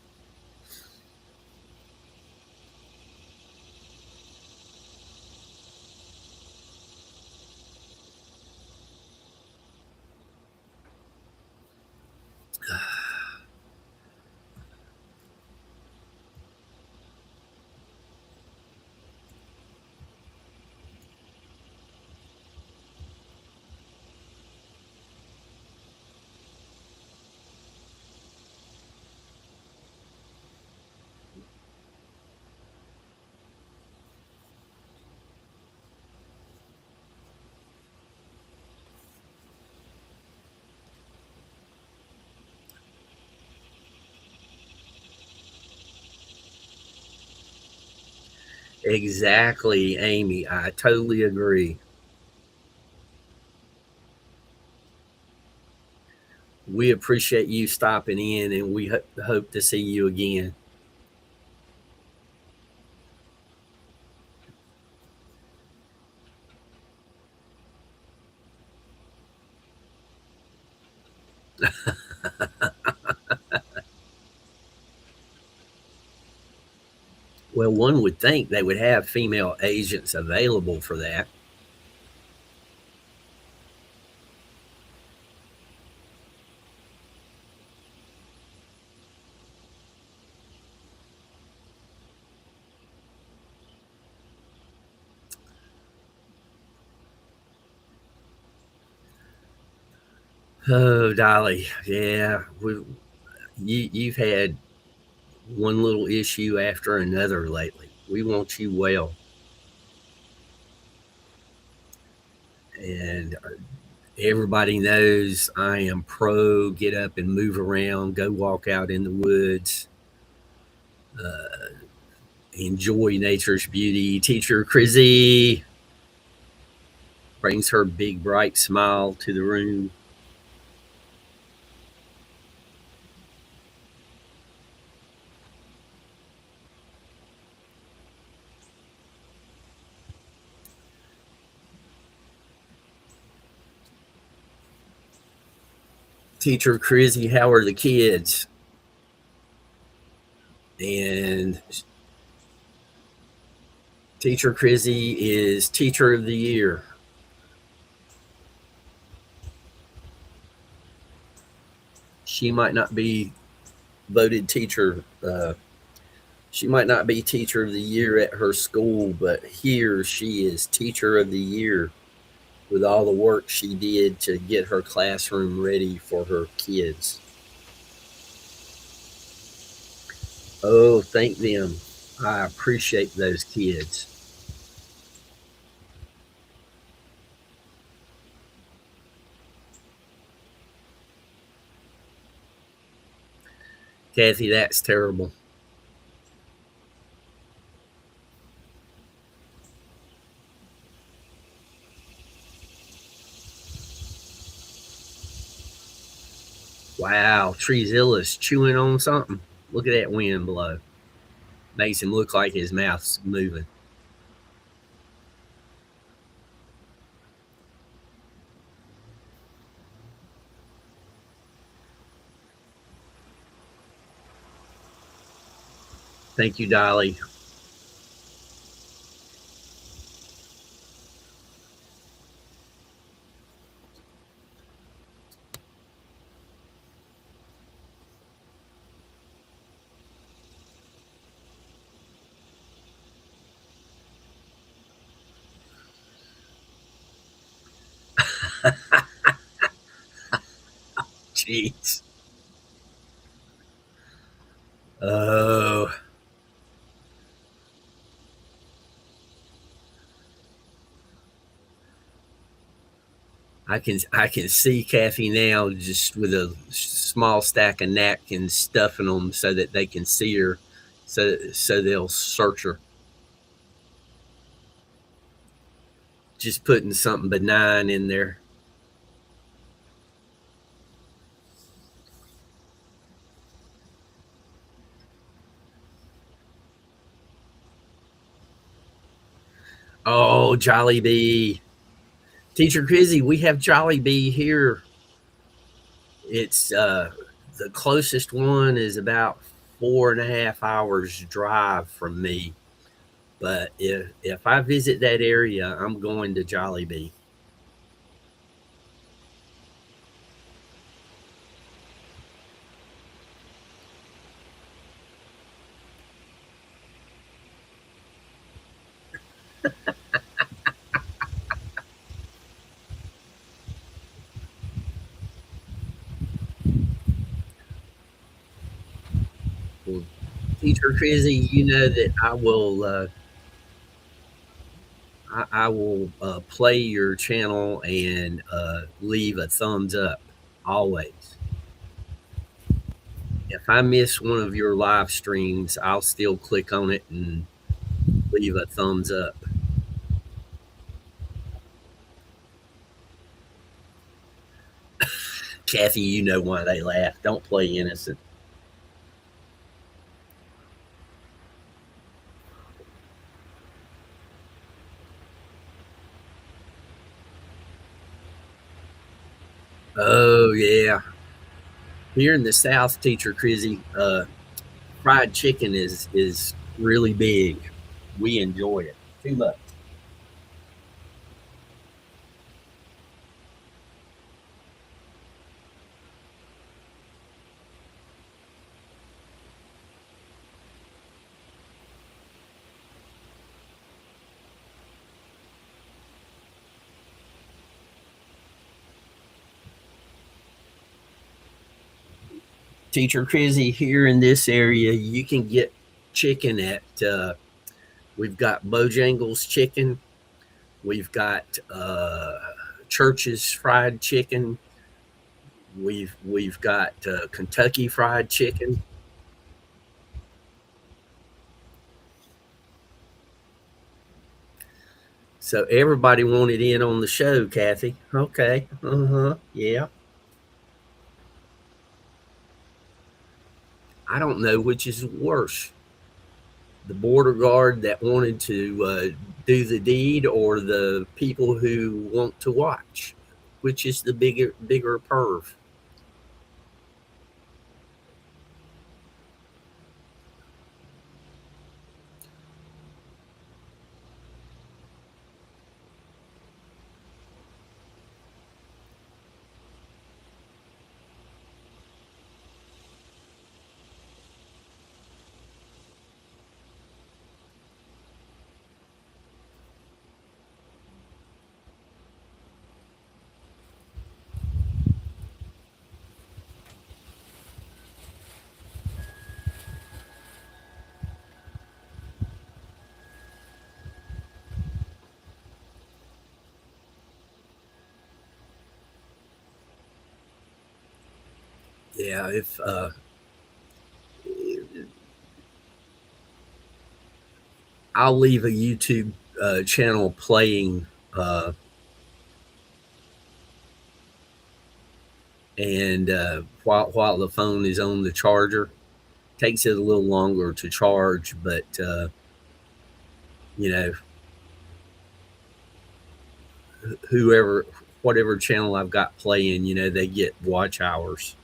Exactly, Amy. I totally agree. We appreciate you stopping in, and we hope to see you again. Well, one would think they would have female agents available for that. Oh, Dolly, yeah, you've had one little issue after another lately. We want you well, and everybody knows I am pro get up and move around, go walk out in the woods, enjoy nature's beauty. Teacher Chrissy brings her big bright smile to the room. Teacher Chrissy, how are the kids? And Teacher Chrissy is Teacher of the Year. She might not be voted teacher. She might not be Teacher of the Year at her school, but here she is Teacher of the Year with all the work she did to get her classroom ready for her kids. Oh, thank them. I appreciate those kids. Kathy, that's terrible. Wow, Treezilla's chewing on something. Look at that wind blow. Makes him look like his mouth's moving. Thank you, Dolly. Jeez. Oh, I can see Kathy now just with a small stack of napkins stuffing them so that they can see her, so they'll search her. Just putting something benign in there. Oh, Jollibee. Teacher Krizzy, we have Jollibee here. It's the closest one is about 4.5 hours drive from me. But if I visit that area, I'm going to Jollibee. Well, Teacher Krizzy, you know that I will play your channel and leave a thumbs up always. If I miss one of your live streams, I'll still click on it and leave a thumbs up. Kathy, you know why they laugh. Don't play innocent. Oh yeah. Here in the South, Teacher Krizzy, fried chicken is really big. We enjoy it too much. Teacher Krizzy, here in this area, you can get chicken at. We've got Bojangles chicken. We've got Church's fried chicken. We've got Kentucky fried chicken. So everybody wanted in on the show, Kathy. Okay. Uh-huh. Yeah. I don't know which is worse. The border guard that wanted to do the deed or the people who want to watch. Which is the bigger perv? Yeah, if I'll leave a YouTube channel playing, uh, and while the phone is on the charger, takes it a little longer to charge, but you know, whoever, whatever channel I've got playing, they get watch hours.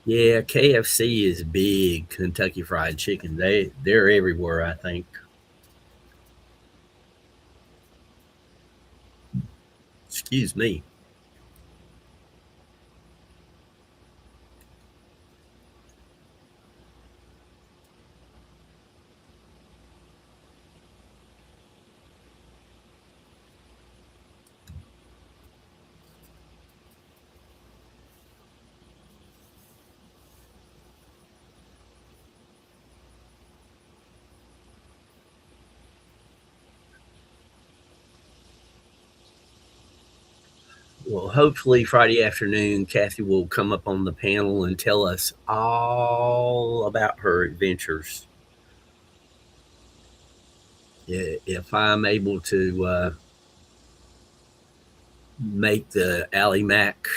Yeah, KFC is big. Kentucky Fried Chicken. They're everywhere, I think. Excuse me. Well, hopefully Friday afternoon, Kathy will come up on the panel and tell us all about her adventures. If I'm able to make the Allie Mack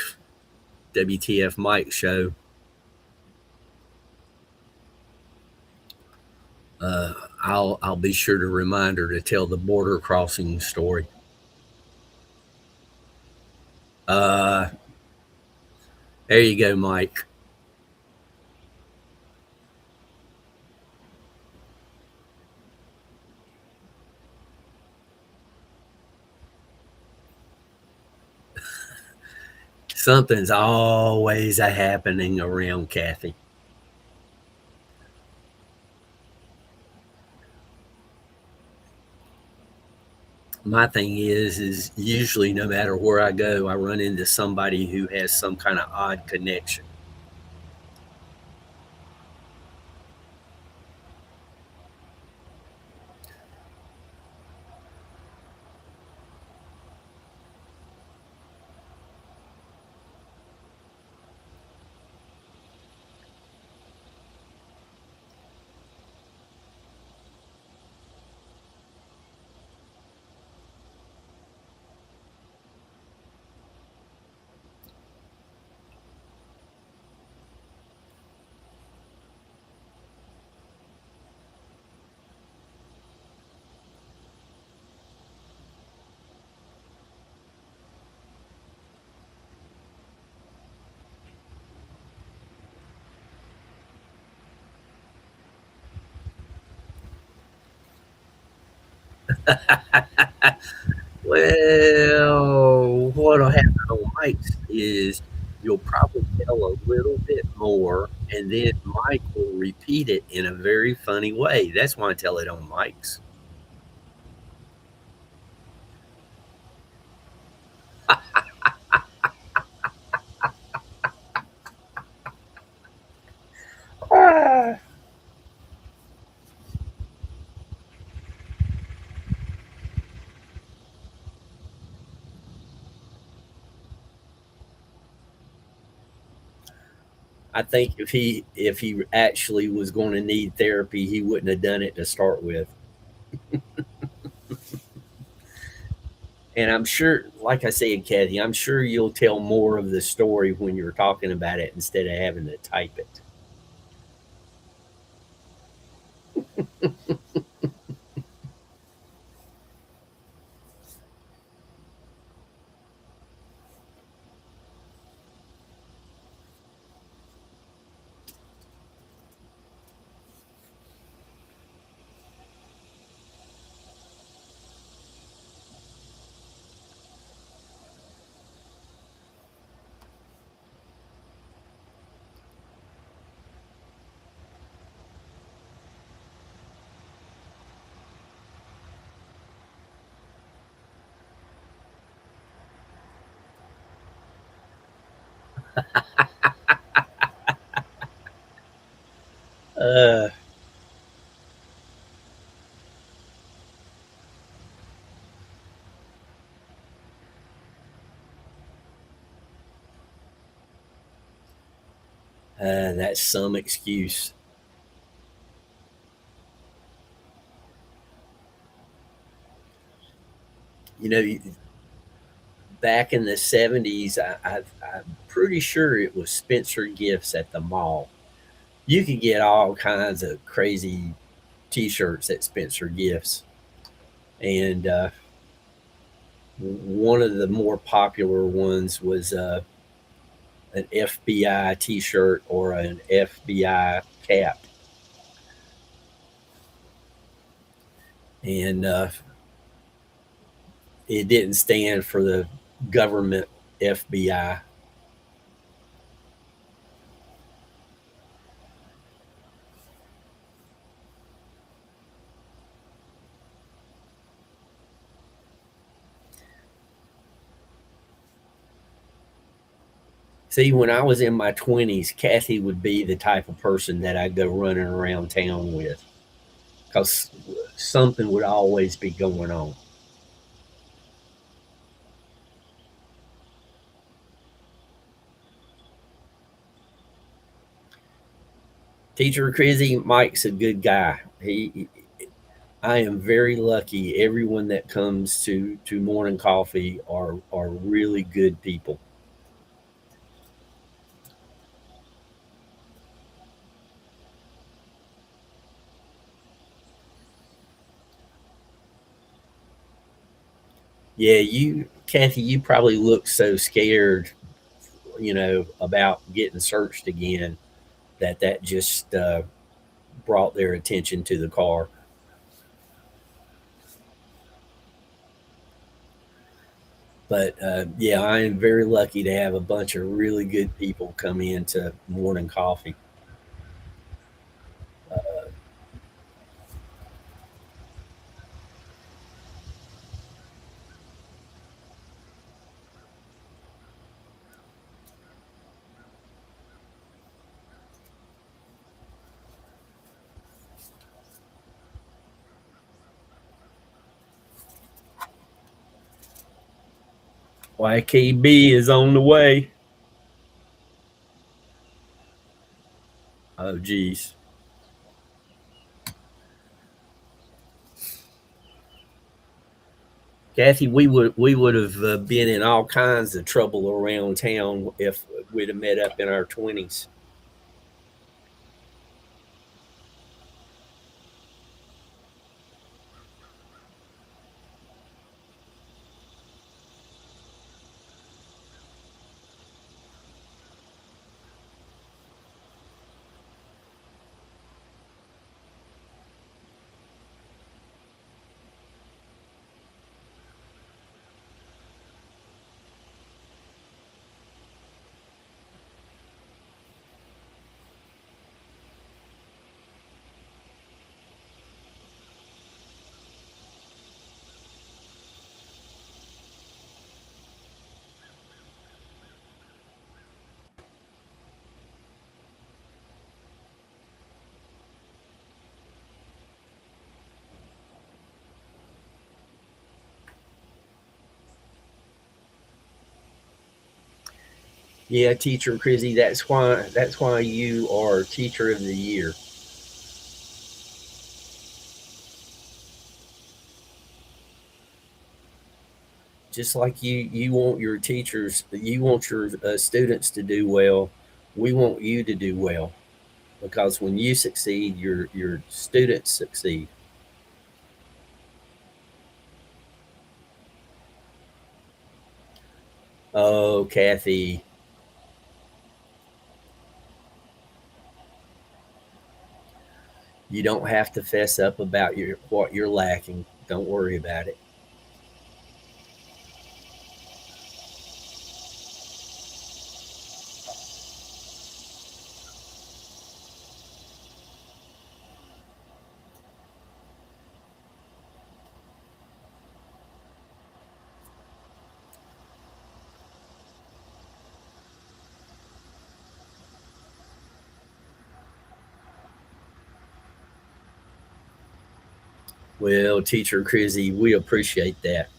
WTF Mike show, uh, I'll be sure to remind her to tell the border crossing story. Uh, there you go, Mike. Something's always a happening around Kathy. My thing is usually no matter where I go, I run into somebody who has some kind of odd connection. Well, what'll happen on Mike's is you'll probably tell a little bit more, and then Mike will repeat it in a very funny way. That's why I tell it on Mike's. I think if he actually was going to need therapy, he wouldn't have done it to start with. And I'm sure, like I said, Kathy, I'm sure you'll tell more of the story when you're talking about it instead of having to type it. Uh, That's some excuse. You know, back in the 70s, I'm pretty sure it was Spencer Gifts at the mall. You could get all kinds of crazy T-shirts at Spencer Gifts, and one of the more popular ones was an FBI T-shirt or an FBI cap, and it didn't stand for the government FBI. See, when I was in my 20s, Kathy would be the type of person that I'd go running around town with because something would always be going on. Teacher Crizzy, Mike's a good guy. I am very lucky. Everyone that comes to morning coffee are really good people. Yeah, Kathy, you probably look so scared, about getting searched again that just brought their attention to the car. But yeah, I am very lucky to have a bunch of really good people come into morning coffee. YKB is on the way. Oh, geez. Kathy, we would have been in all kinds of trouble around town if we'd have met up in our 20s. Yeah, Teacher Crizzy, that's why you are Teacher of the Year. Just like you want your teachers, you want your students to do well. We want you to do well because when you succeed, your students succeed. Oh, Kathy, you don't have to fess up about what you're lacking. Don't worry about it. Well, Teacher Crizzy, we appreciate that.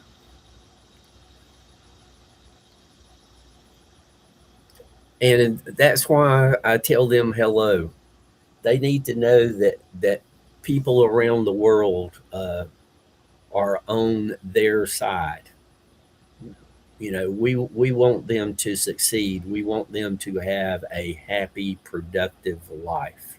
And that's why I tell them hello. They need to know that people around the world are on their side. We want them to succeed. We want them to have a happy, productive life.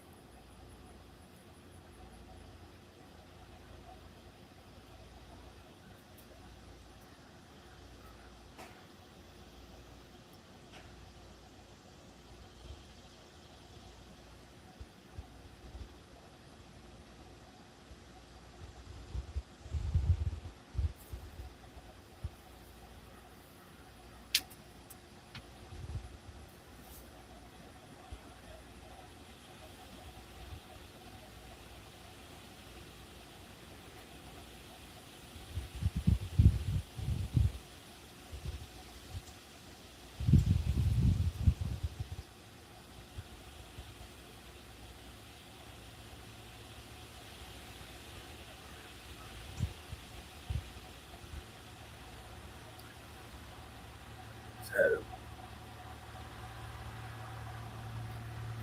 So,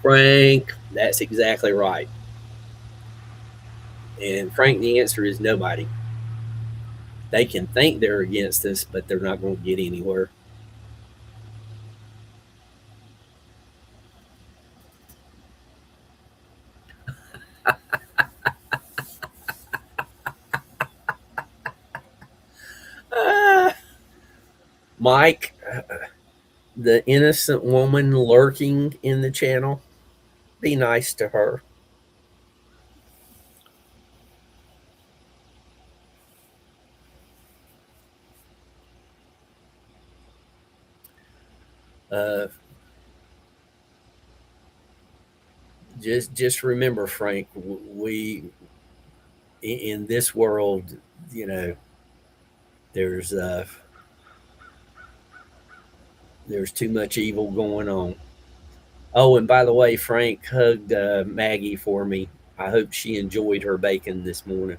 Frank, that's exactly right. And Frank, the answer is nobody. They can think they're against us, but they're not going to get anywhere. Uh, Mike, the innocent woman lurking in the channel, be nice to her. Uh, just remember, Frank, we in this world, you know, there's uh, there's too much evil going on. Oh, and by the way, Frank hugged Maggie for me. I hope she enjoyed her bacon this morning.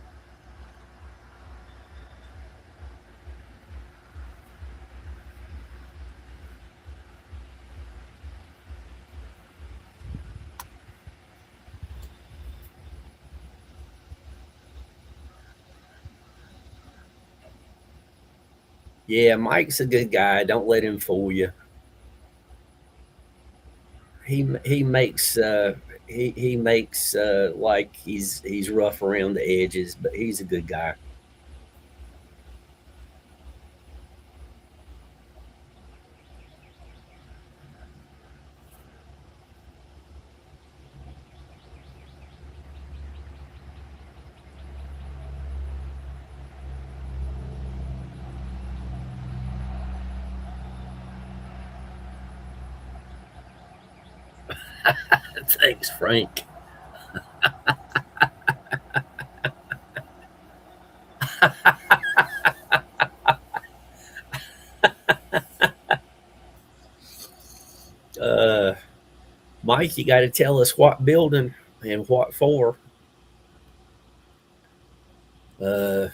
Yeah, Mike's a good guy. Don't let him fool you. He makes he makes like he's rough around the edges, but he's a good guy. Thanks, Frank. Uh, Mike, you got to tell us what building and what for. Uh,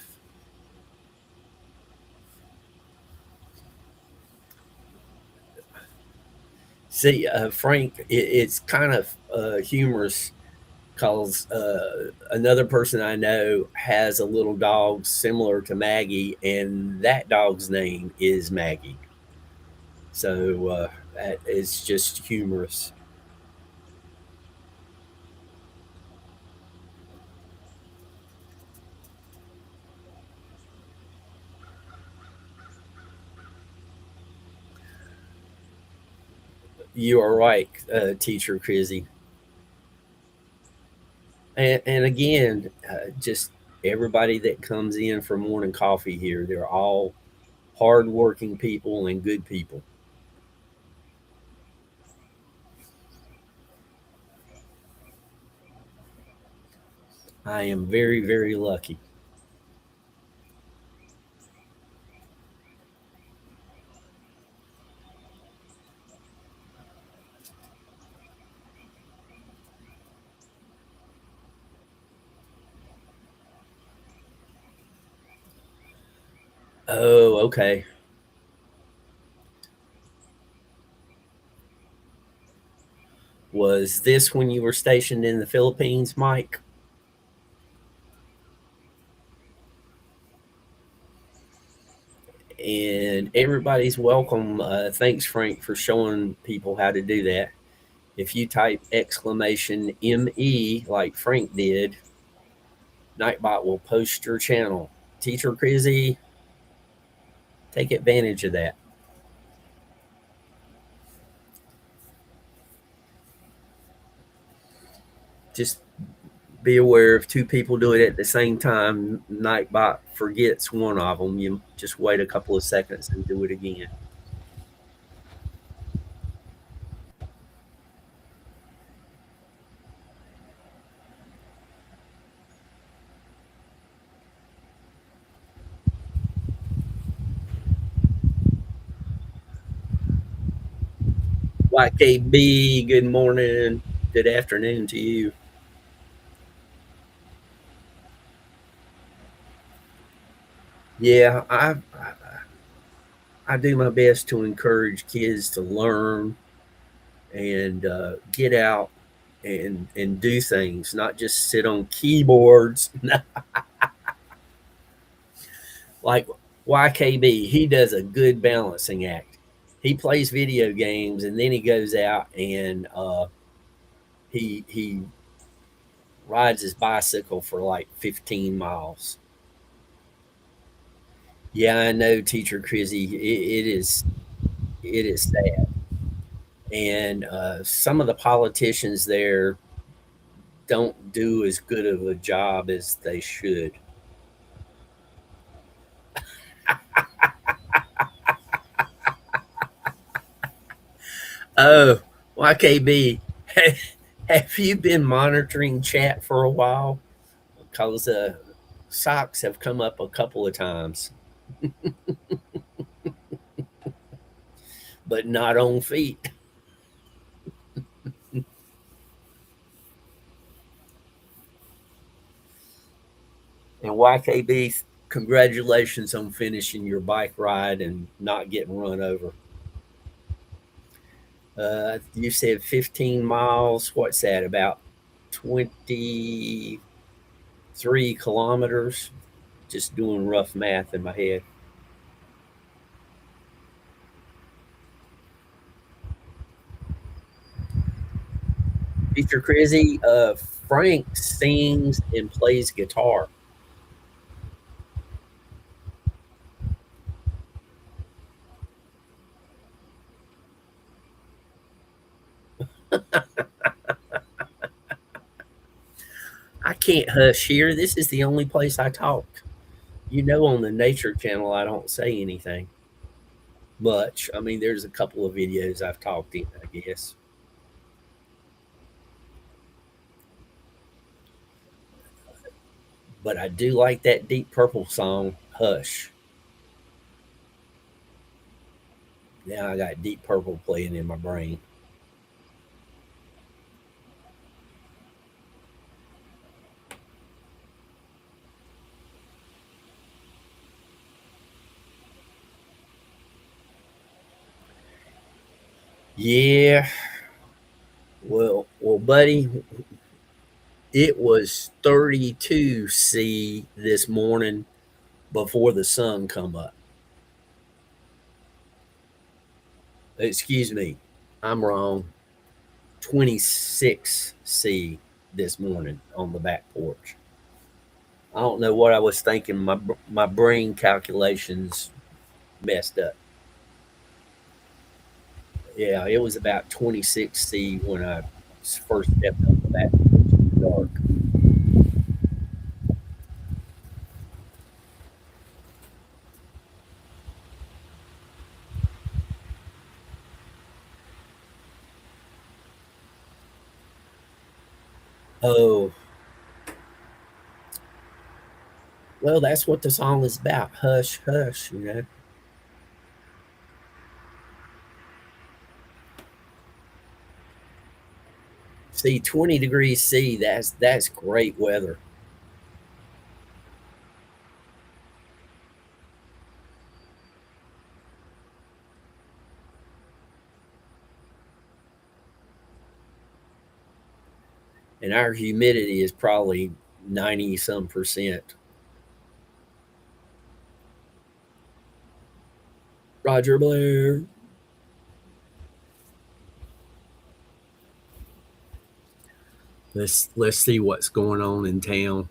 See, Frank, it's kind of humorous because another person I know has a little dog similar to Maggie, and that dog's name is Maggie. So it's just humorous. You are right, Teacher Krizzy. And again, just everybody that comes in for morning coffee here, they're all hardworking people and good people. I am very, very lucky. Oh, okay. Was this when you were stationed in the Philippines, Mike? And everybody's welcome. Thanks, Frank, for showing people how to do that. If you type exclamation ME like Frank did, Nightbot will post your channel. Teacher Crizzy, take advantage of that. Just be aware if two people do it at the same time, Nightbot forgets one of them. You just wait a couple of seconds and do it again. YKB, good morning, good afternoon to you. Yeah, I do my best to encourage kids to learn and get out and do things, not just sit on keyboards. Like YKB, he does a good balancing act. He plays video games and then he goes out and he rides his bicycle for like 15 miles. Yeah, I know, Teacher Crizzy. It is sad, and some of the politicians there don't do as good of a job as they should. Oh, YKB, have you been monitoring chat for a while? Because socks have come up a couple of times, but not on feet. And YKB, congratulations on finishing your bike ride and not getting run over. You said 15 miles. What's that? About 23 kilometers. Just doing rough math in my head. Teacher Crizzy, Frank sings and plays guitar. I can't hush here. This is the only place I talk. You know, on the Nature Channel, I don't say anything much. I mean, there's a couple of videos I've talked in, I guess. But I do like that Deep Purple song, Hush. Now I got Deep Purple playing in my brain. Yeah. Well, buddy, it was 32 C this morning before the sun come up. Excuse me, I'm wrong. 26 C this morning on the back porch. I don't know what I was thinking. My brain calculations messed up. Yeah, it was about 26 C when I first stepped on the back porch in the dark. Oh, well, that's what the song is about. Hush, hush, you know. See, 20 degrees C, that's great weather. and our humidity is probably 90 some percent. Roger Blair. Let's see what's going on in town.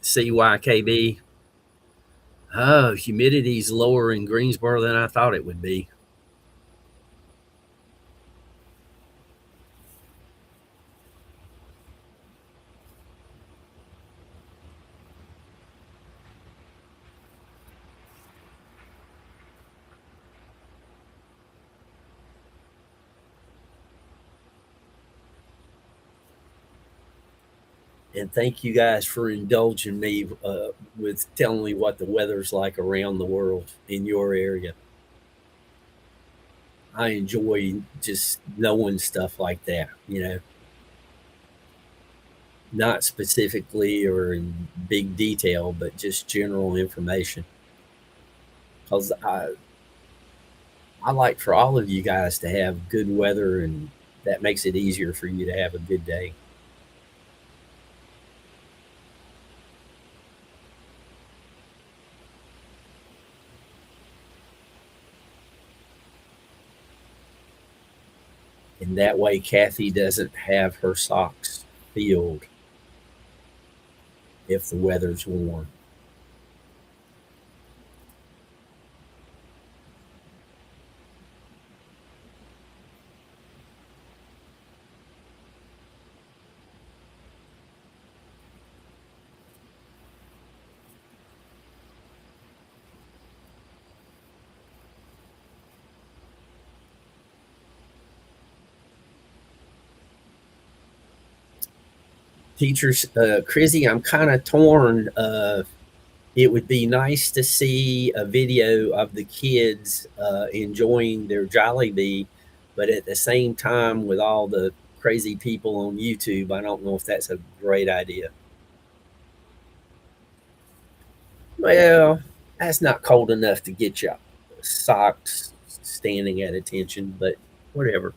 CYKB. Oh, humidity's lower in Greensboro than I thought it would be. And thank you guys for indulging me with telling me what the weather's like around the world in your area. I enjoy just knowing stuff like that, not specifically or in big detail, but just general information. Because I like for all of you guys to have good weather, and that makes it easier for you to have a good day. And that way, Kathy doesn't have her socks filled if the weather's warm. Teachers, Chrissy, I'm kind of torn. It would be nice to see a video of the kids enjoying their Jollibee, but at the same time, with all the crazy people on YouTube, I don't know if that's a great idea. Well, that's not cold enough to get you socks standing at attention, but whatever.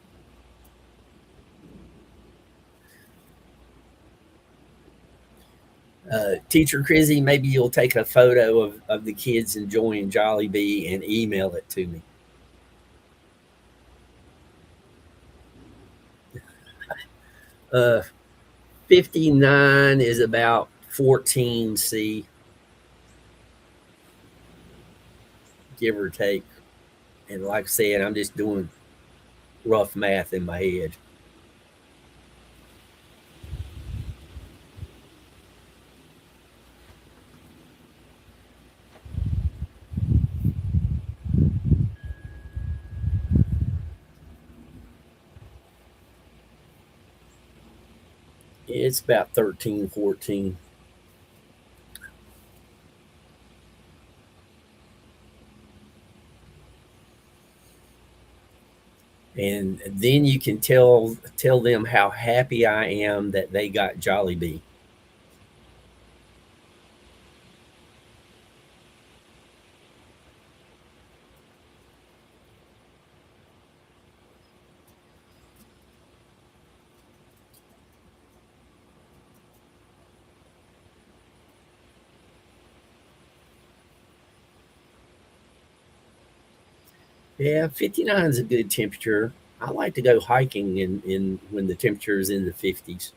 Teacher Chrissy, maybe you'll take a photo of the kids enjoying Jollibee and email it to me. 59 is about 14C, give or take. And like I said, I'm just doing rough math in my head. It's about 13, 14. And then you can tell them how happy I am that they got Jollibee. Yeah, 59 is a good temperature. I like to go hiking in when the temperature is in the 50s.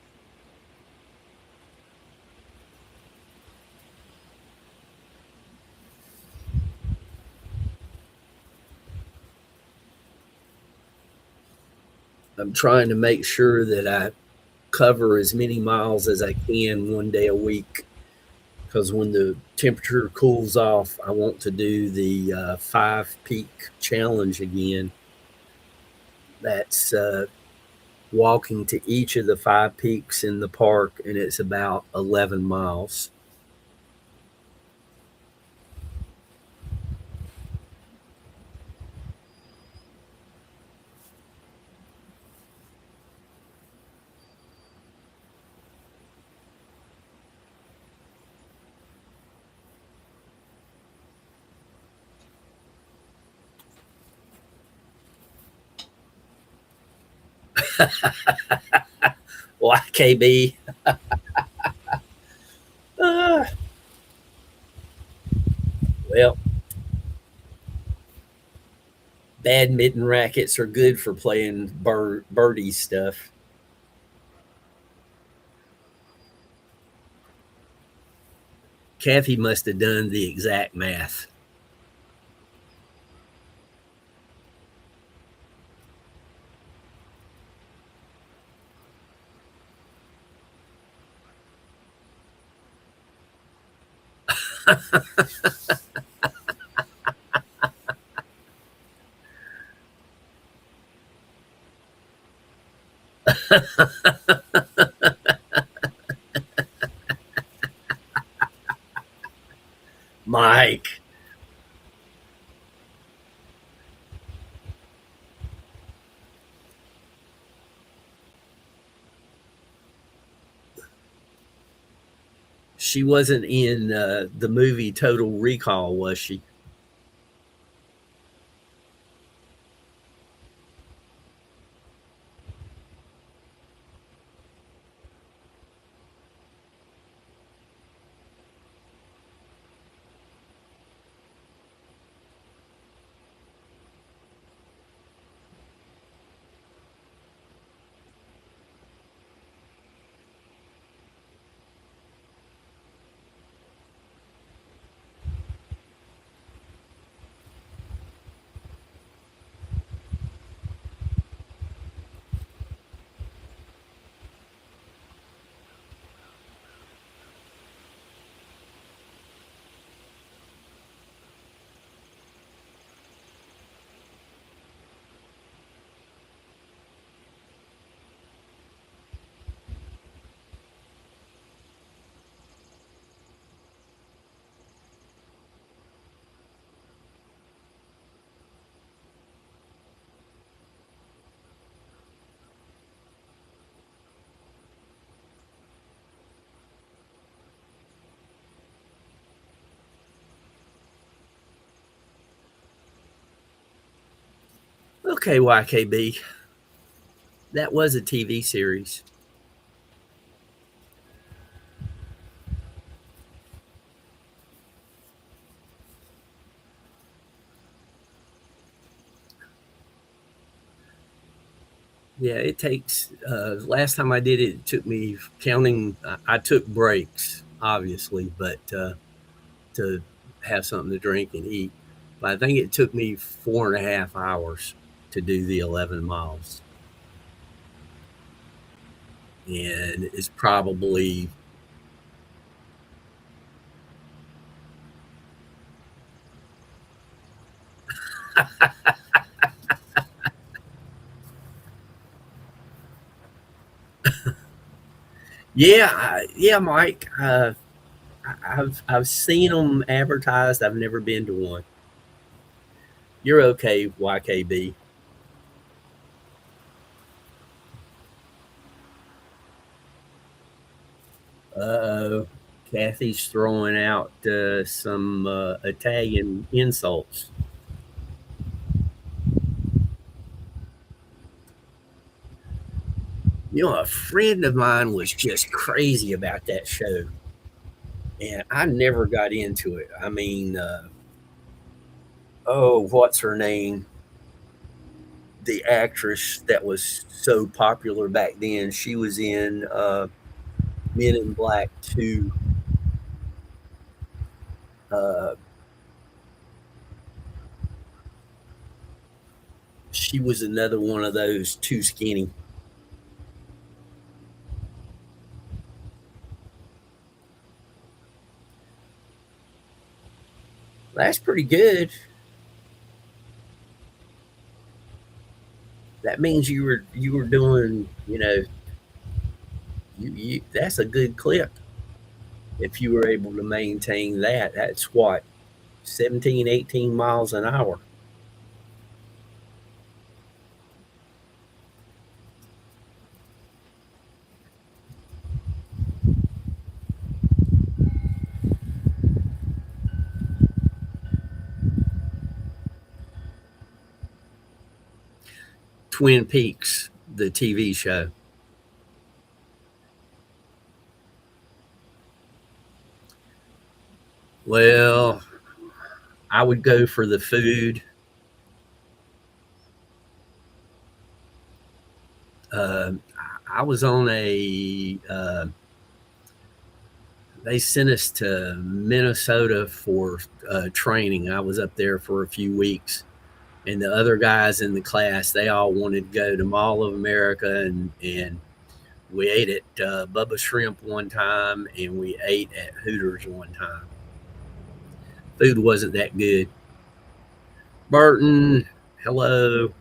I'm trying to make sure that I cover as many miles as I can one day a week, because when the temperature cools off, I want to do the 5 peak challenge again. That's walking to each of the five peaks in the park, and it's about 11 miles. YKB. Uh, well, badminton rackets are good for playing birdie stuff. Kathy must have done the exact math. Mike. She wasn't in the movie Total Recall, was she? Okay, YKB. That was a TV series. Yeah, it takes. Last time I did it, it took me counting. I took breaks, obviously, but to have something to drink and eat. But I think it took me 4.5 hours to do the 11 miles, and it's probably yeah, yeah, Mike. I've seen them advertised. I've never been to one. You're okay, YKB. Uh, Kathy's throwing out some Italian insults. You know, a friend of mine was just crazy about that show, and I never got into it. I mean, oh, what's her name? The actress that was so popular back then. She was in Men in Black 2. Uh, she was another one of those too skinny. That's pretty good. that means you were doing, you that's a good clip. If you were able to maintain that, that's what, 17, 18 miles an hour. Twin Peaks, the TV show. Well, I would go for the food. Uh, I was on they sent us to Minnesota for training. I was up there for a few weeks, and the other guys in the class, they all wanted to go to Mall of America, and we ate at Bubba Shrimp one time, and we ate at Hooters one time. Food wasn't that good. Burton, hello.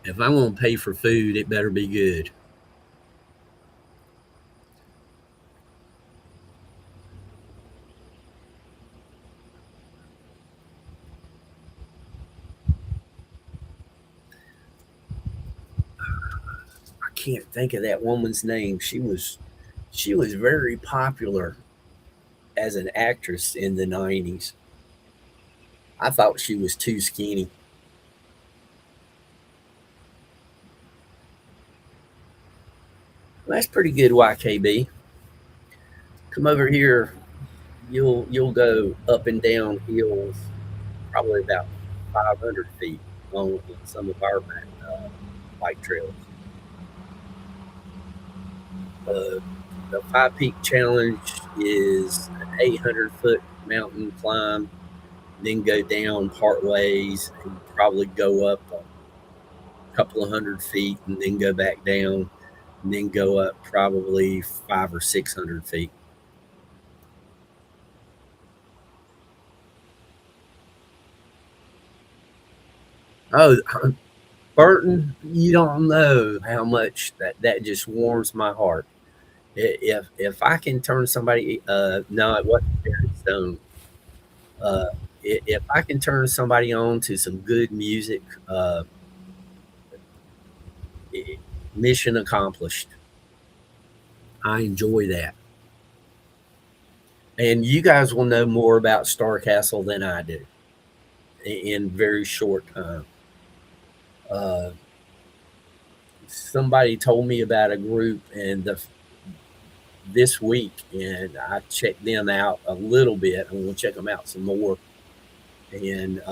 If I'm going to pay for food, it better be good. I can't think of that woman's name. She was very popular as an actress in the 90s. I thought she was too skinny. Well, that's pretty good, YKB. Come over here. You'll go up and down hills, probably about 500 feet on some of our bike trails. Uh, the Five Peak Challenge is an 800-foot mountain climb, then go down part ways and probably go up a couple of 100 feet and then go back down and then go up probably 500 or 600 feet. Oh, Burton, you don't know how much that just warms my heart. If I can turn somebody, no, it wasn't Barry Stone. Uh, if I can turn somebody on to some good music, mission accomplished. I enjoy that. And you guys will know more about Starcastle than I do in very short time. Uh, Somebody told me about a group and this week, and I checked them out a little bit. I'm going to check them out some more, and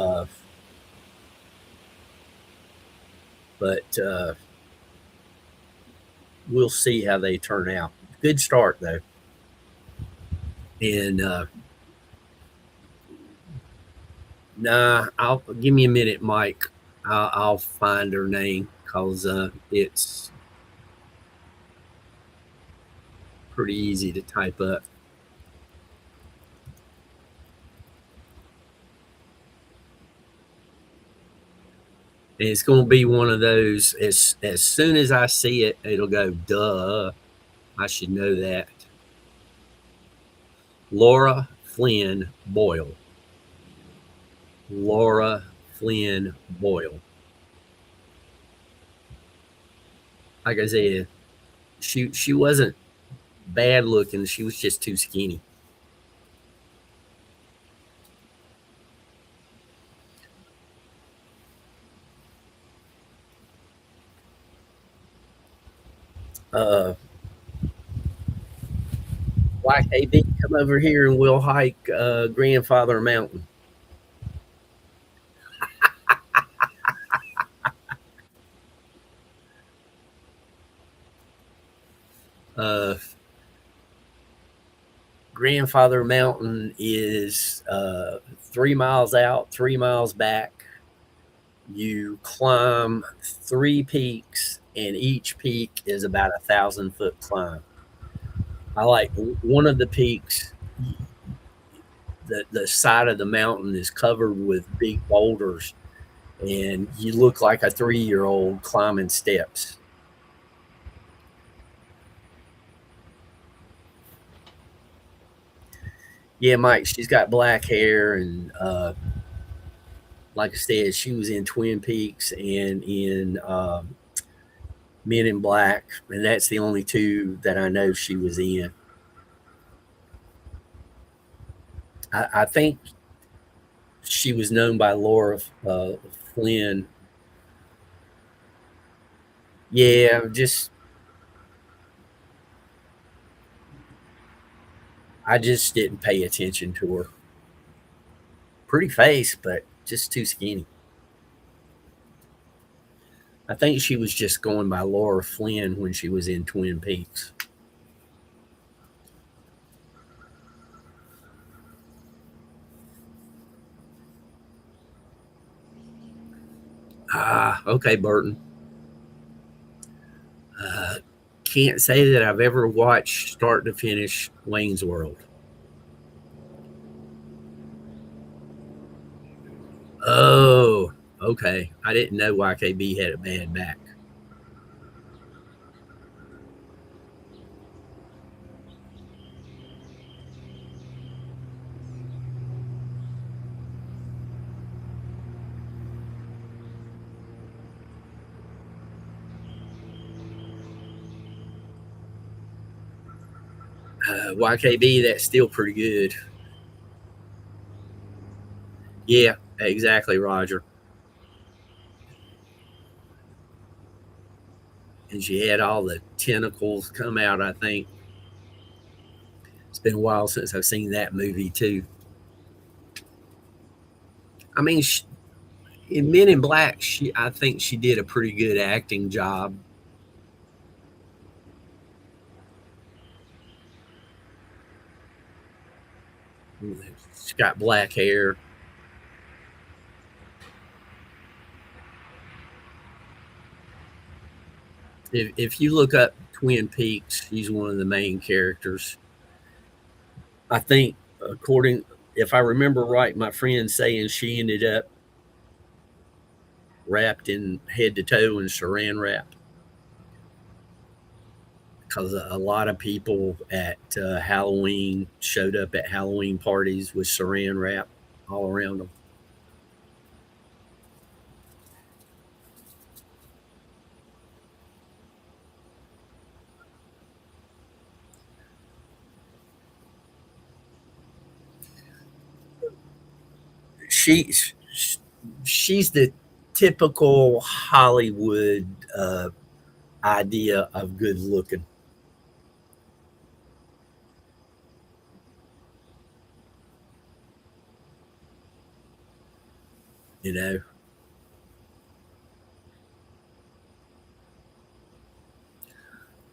but we'll see how they turn out. Good start though, and nah, I'll give me a minute, Mike. I'll find her name because it's pretty easy to type up. And it's going to be one of those. As soon as I see it, it'll go. Duh, I should know that. Laura Flynn Boyle. Laura Flynn Boyle. Like I said, she wasn't bad looking. She was just too skinny. Uh, YKB, come over here and we'll hike Grandfather Mountain. Uh, Grandfather Mountain is 3 miles out, 3 miles back. You climb three peaks, and each peak is about 1,000-foot climb. I like one of the peaks. the side of the mountain is covered with big boulders, and you look like a 3-year-old climbing steps. Yeah, Mike, she's got black hair, and like I said, she was in Twin Peaks and in Men in Black, and that's the only two that I know she was in. I think she was known by Laura Flynn. Yeah, just I just didn't pay attention to her. Pretty face, but just too skinny. I think she was just going by Laura Flynn when she was in Twin Peaks. Ah, okay, Burton. Uh, can't say that I've ever watched start to finish Wayne's World. Oh, okay. I didn't know YKB had a bad back. YKB, that's still pretty good. Yeah, exactly, Roger. And she had all the tentacles come out, I think. It's been a while since I've seen that movie, too. I mean, in Men in Black, I think she did a pretty good acting job. She's got black hair. If you look up Twin Peaks, she's one of the main characters. I think, according, if I remember right, my friend saying she ended up wrapped in head to toe in saran wrap because a lot of people at Halloween showed up at Halloween parties with saran wrap all around them. She's she's the typical Hollywood idea of good looking. You know,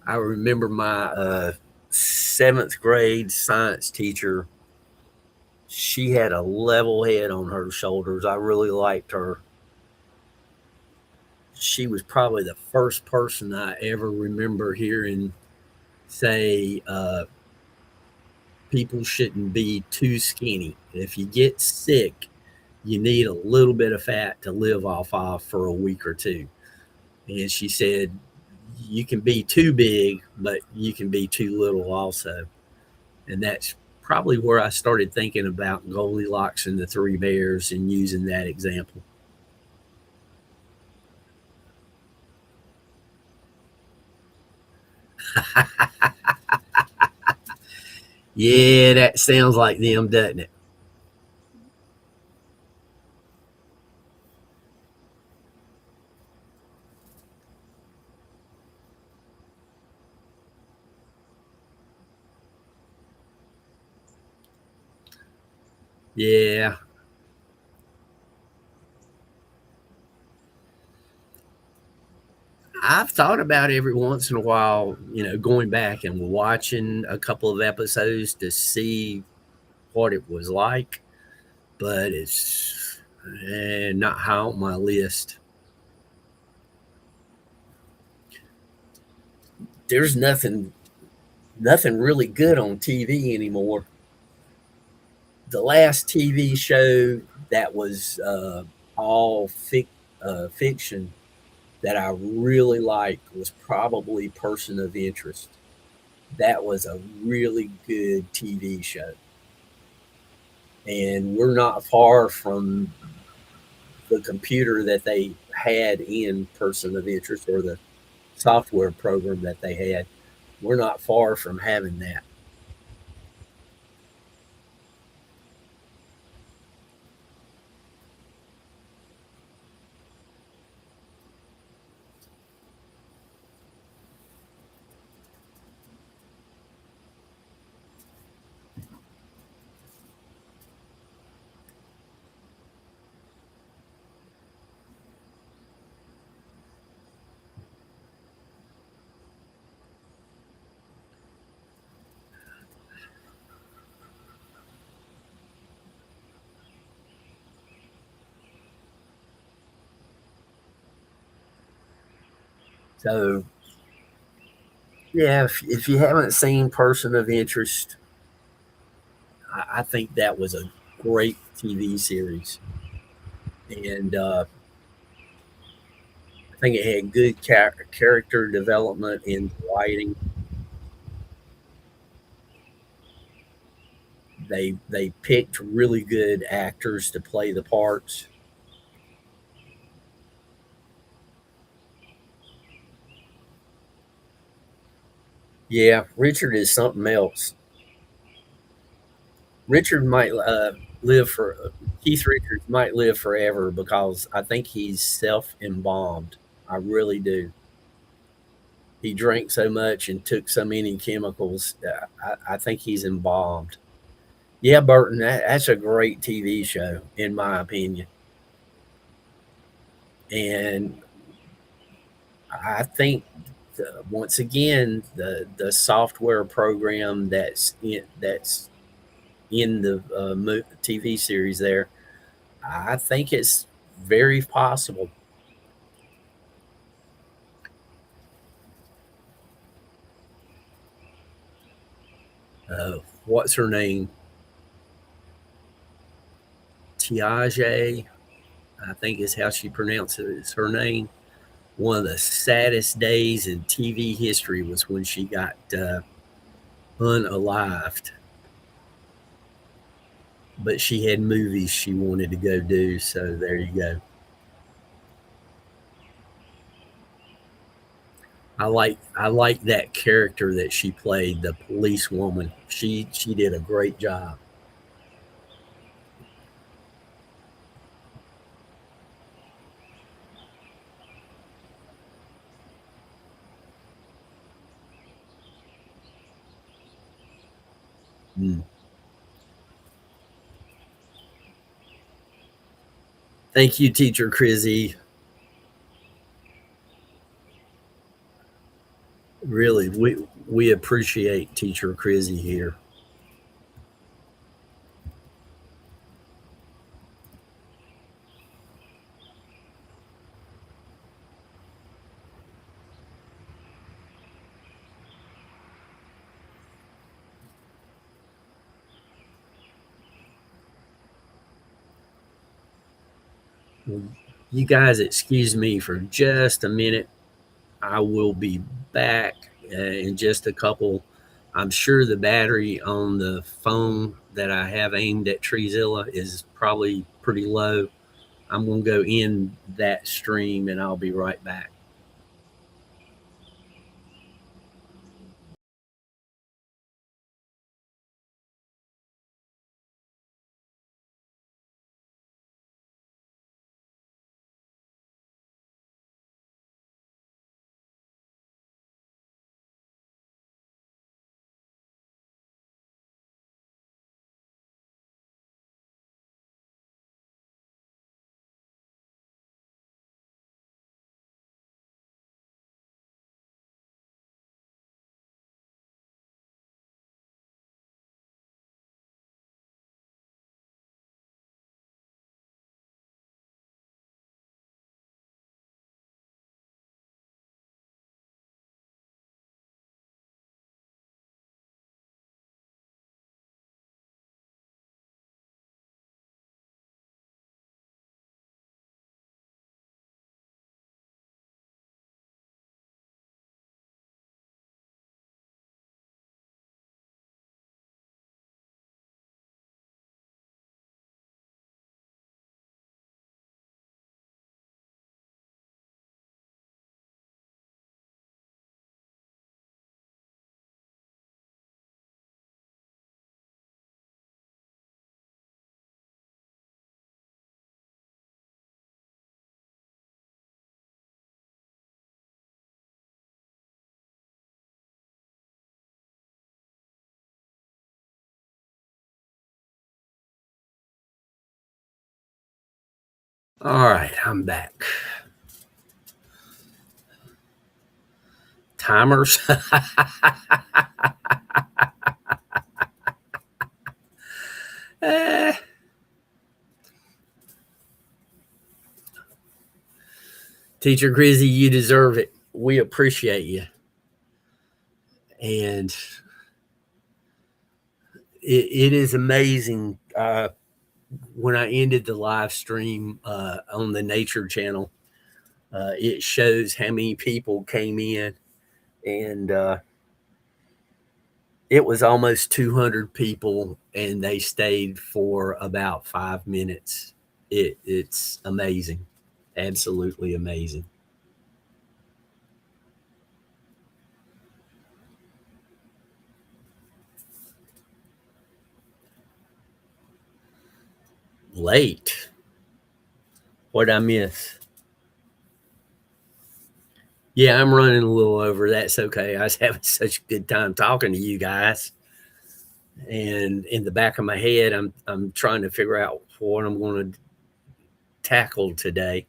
I remember my seventh grade science teacher. She had a level head on her shoulders. I really liked her. She was probably the first person I ever remember hearing say people shouldn't be too skinny. If you get sick, you need a little bit of fat to live off of for a week or two. And she said, you can be too big, but you can be too little also. And that's probably where I started thinking about Goldilocks and the Three Bears and using that example. Yeah, that sounds like them, doesn't it? Yeah, I've thought about every once in a while, going back and watching a couple of episodes to see what it was like, but it's not high on my list. There's nothing really good on TV anymore. The last TV show that was all fiction that I really liked was probably Person of Interest. That was a really good TV show. And we're not far from the computer that they had in Person of Interest, or the software program that they had. We're not far from having that. So, yeah, if you haven't seen Person of Interest, I think that was a great TV series. And I think it had good character development in writing. They picked really good actors to play the parts. Yeah, Richard is something else. Richard might live for Keith Richards might live forever because I think he's self embalmed. I really do. He drank so much and took so many chemicals. I think he's embalmed. Yeah, Burton, that's a great TV show in my opinion. And I think once again the software program that's in the TV series there, I think it's very possible. What's her name? Tiage, I think is how she pronounces her name. One of the saddest days in TV history was when she got unalived. But she had movies she wanted to go do, so there you go. I like that character that she played, the police woman. She did a great job. Mm. Thank you, Teacher Crizzy. Really, we appreciate Teacher Crizzy here. You guys, excuse me for just a minute. I will be back in just a couple. I'm sure the battery on the phone that I have aimed at Treezilla is probably pretty low. I'm going to go in that stream and I'll be right back. All right, I'm back. Timers. Eh, Teacher Grizzy, you deserve it. We appreciate you. And it is amazing. When I ended the live stream on the Nature Channel, it shows how many people came in, and it was almost 200 people, and they stayed for about 5 minutes. It's amazing, absolutely amazing. Late. What'd I miss? Yeah, I'm running a little over. That's okay. I was having such a good time talking to you guys. And in the back of my head, I'm trying to figure out what I'm going to tackle today.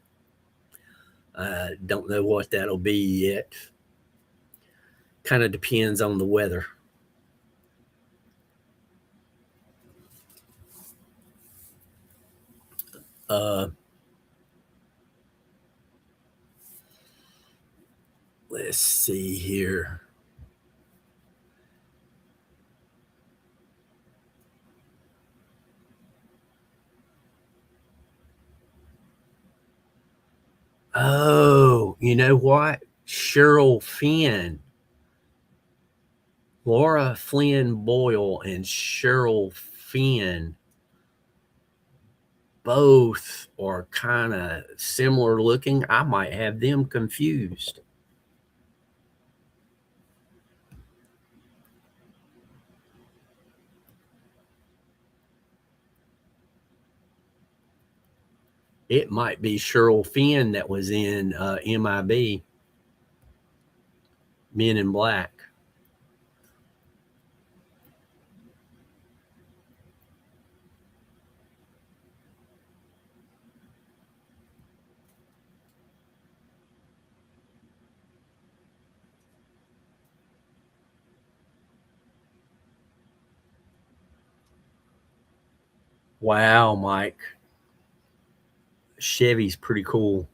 I don't know what that'll be yet. Kind of depends on the weather. Uh, let's see here. Oh, you know what? Cheryl Finn, Laura Flynn Boyle, and Cheryl Finn both are kind of similar looking. I might have them confused. It might be Cheryl Finn that was in MIB, Men in Black. Wow, Mike. Chevy's pretty cool.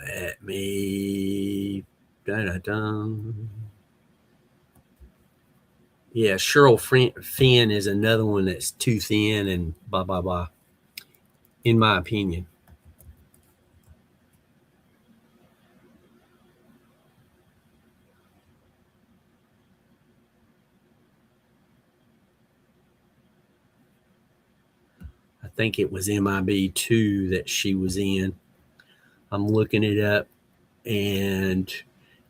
Let me. Dun-dun-dun. Yeah, Cheryl Finn is another one that's too thin and blah, blah, blah, in my opinion. I think it was MIB 2 that she was in. I'm looking it up. And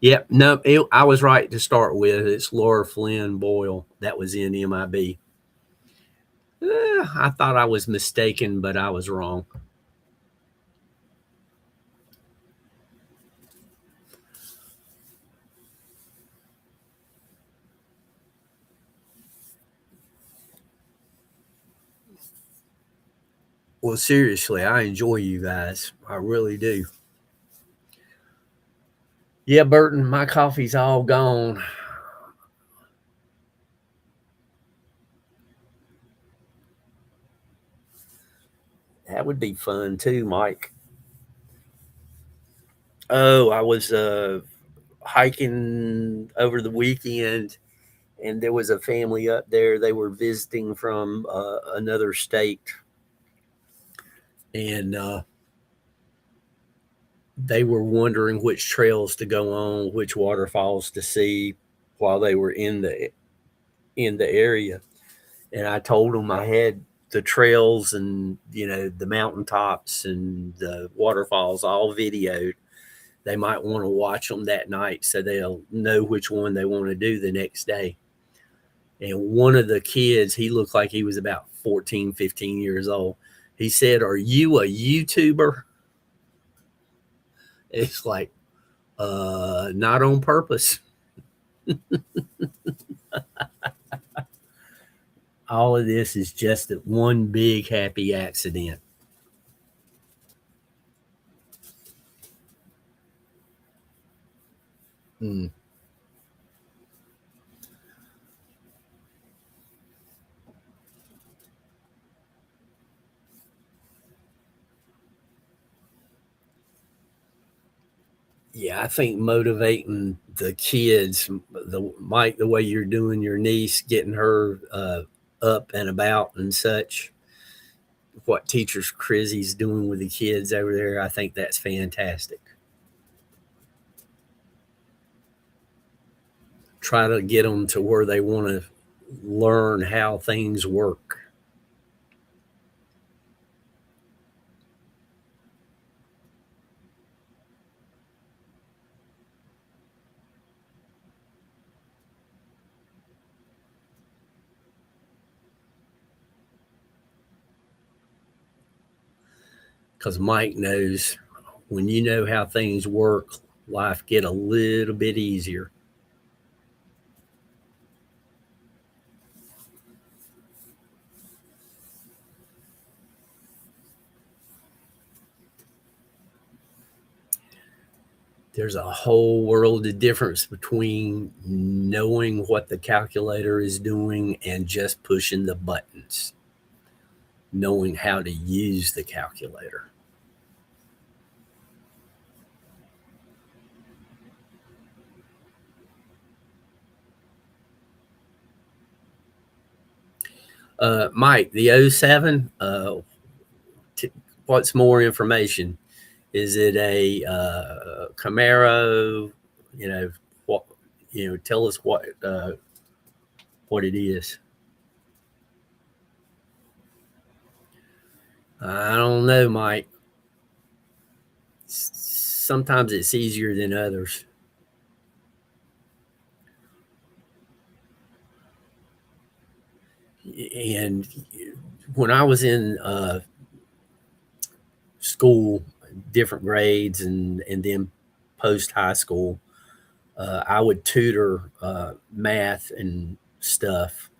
yeah, no, I was right to start with. It's Laura Flynn Boyle that was in MIB. I thought I was mistaken, but I was wrong. Well, seriously, I enjoy you guys. I really do. Yeah, Burton, my coffee's all gone. That would be fun too, Mike. Oh, I was hiking over the weekend, and there was a family up there. They were visiting from another state, and they were wondering which trails to go on, which waterfalls to see while they were in the area. And I told them I had the trails and the mountaintops and the waterfalls all videoed. They might want to watch them that night so they'll know which one they want to do the next day. And one of the kids, he looked like he was about 14, 15 years old. He said, "Are you a YouTuber?" It's like, Not on purpose. All of this is just one big happy accident. Mm. Yeah, I think motivating the kids, the way you're doing your niece, getting her up and about and such, what Teachers Crizzy's doing with the kids over there, I think that's fantastic. Try to get them to where they want to learn how things work. Because Mike knows when you know how things work, life get a little bit easier. There's a whole world of difference between knowing what the calculator is doing and just pushing the buttons, knowing how to use the calculator. Mike, the '07. What's more information? Is it a Camaro? You know what? Tell us what it is. I don't know, Mike. Sometimes it's easier than others. And when I was in school, different grades, and then post high school, I would tutor math and stuff.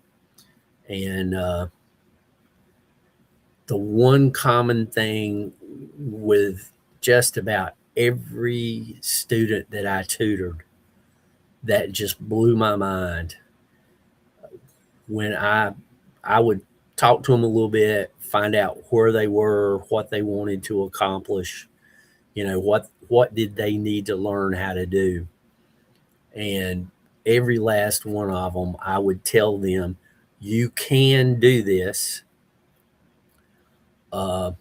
And the one common thing with just about every student that I tutored that just blew my mind when I would talk to them a little bit, find out where they were, what they wanted to accomplish, what did they need to learn how to do. And every last one of them, I would tell them, you can do this. Uh,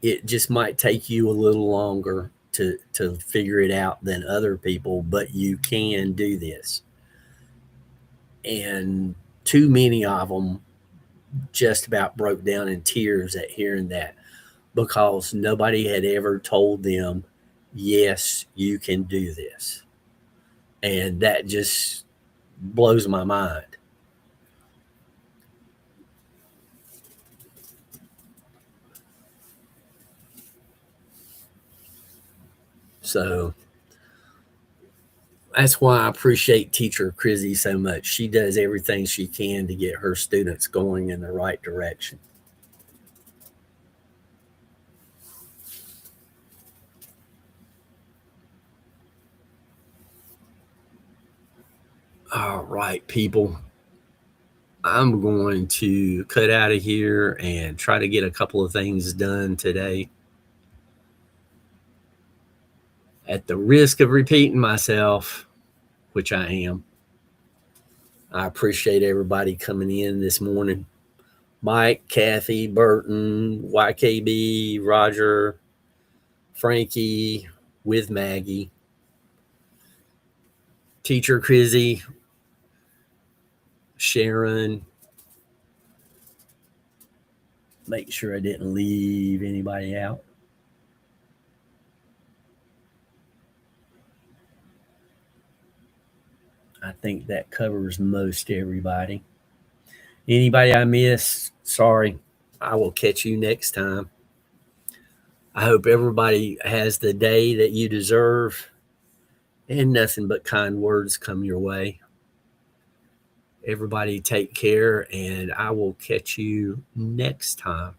it just might take you a little longer to figure it out than other people, but you can do this. And too many of them just about broke down in tears at hearing that because nobody had ever told them, yes, you can do this. And that just blows my mind. So that's why I appreciate Teacher Crizzy so much. She does everything she can to get her students going in the right direction. All right, people. I'm going to cut out of here and try to get a couple of things done today. At the risk of repeating myself, which I am, I appreciate everybody coming in this morning. Mike, Kathy, Burton, YKB, Roger, Frankie, with Maggie, Teacher Crizzy, Sharon. Make sure I didn't leave anybody out. I think that covers most everybody. Anybody I missed, sorry. I will catch you next time. I hope everybody has the day that you deserve and nothing but kind words come your way. Everybody take care, and I will catch you next time.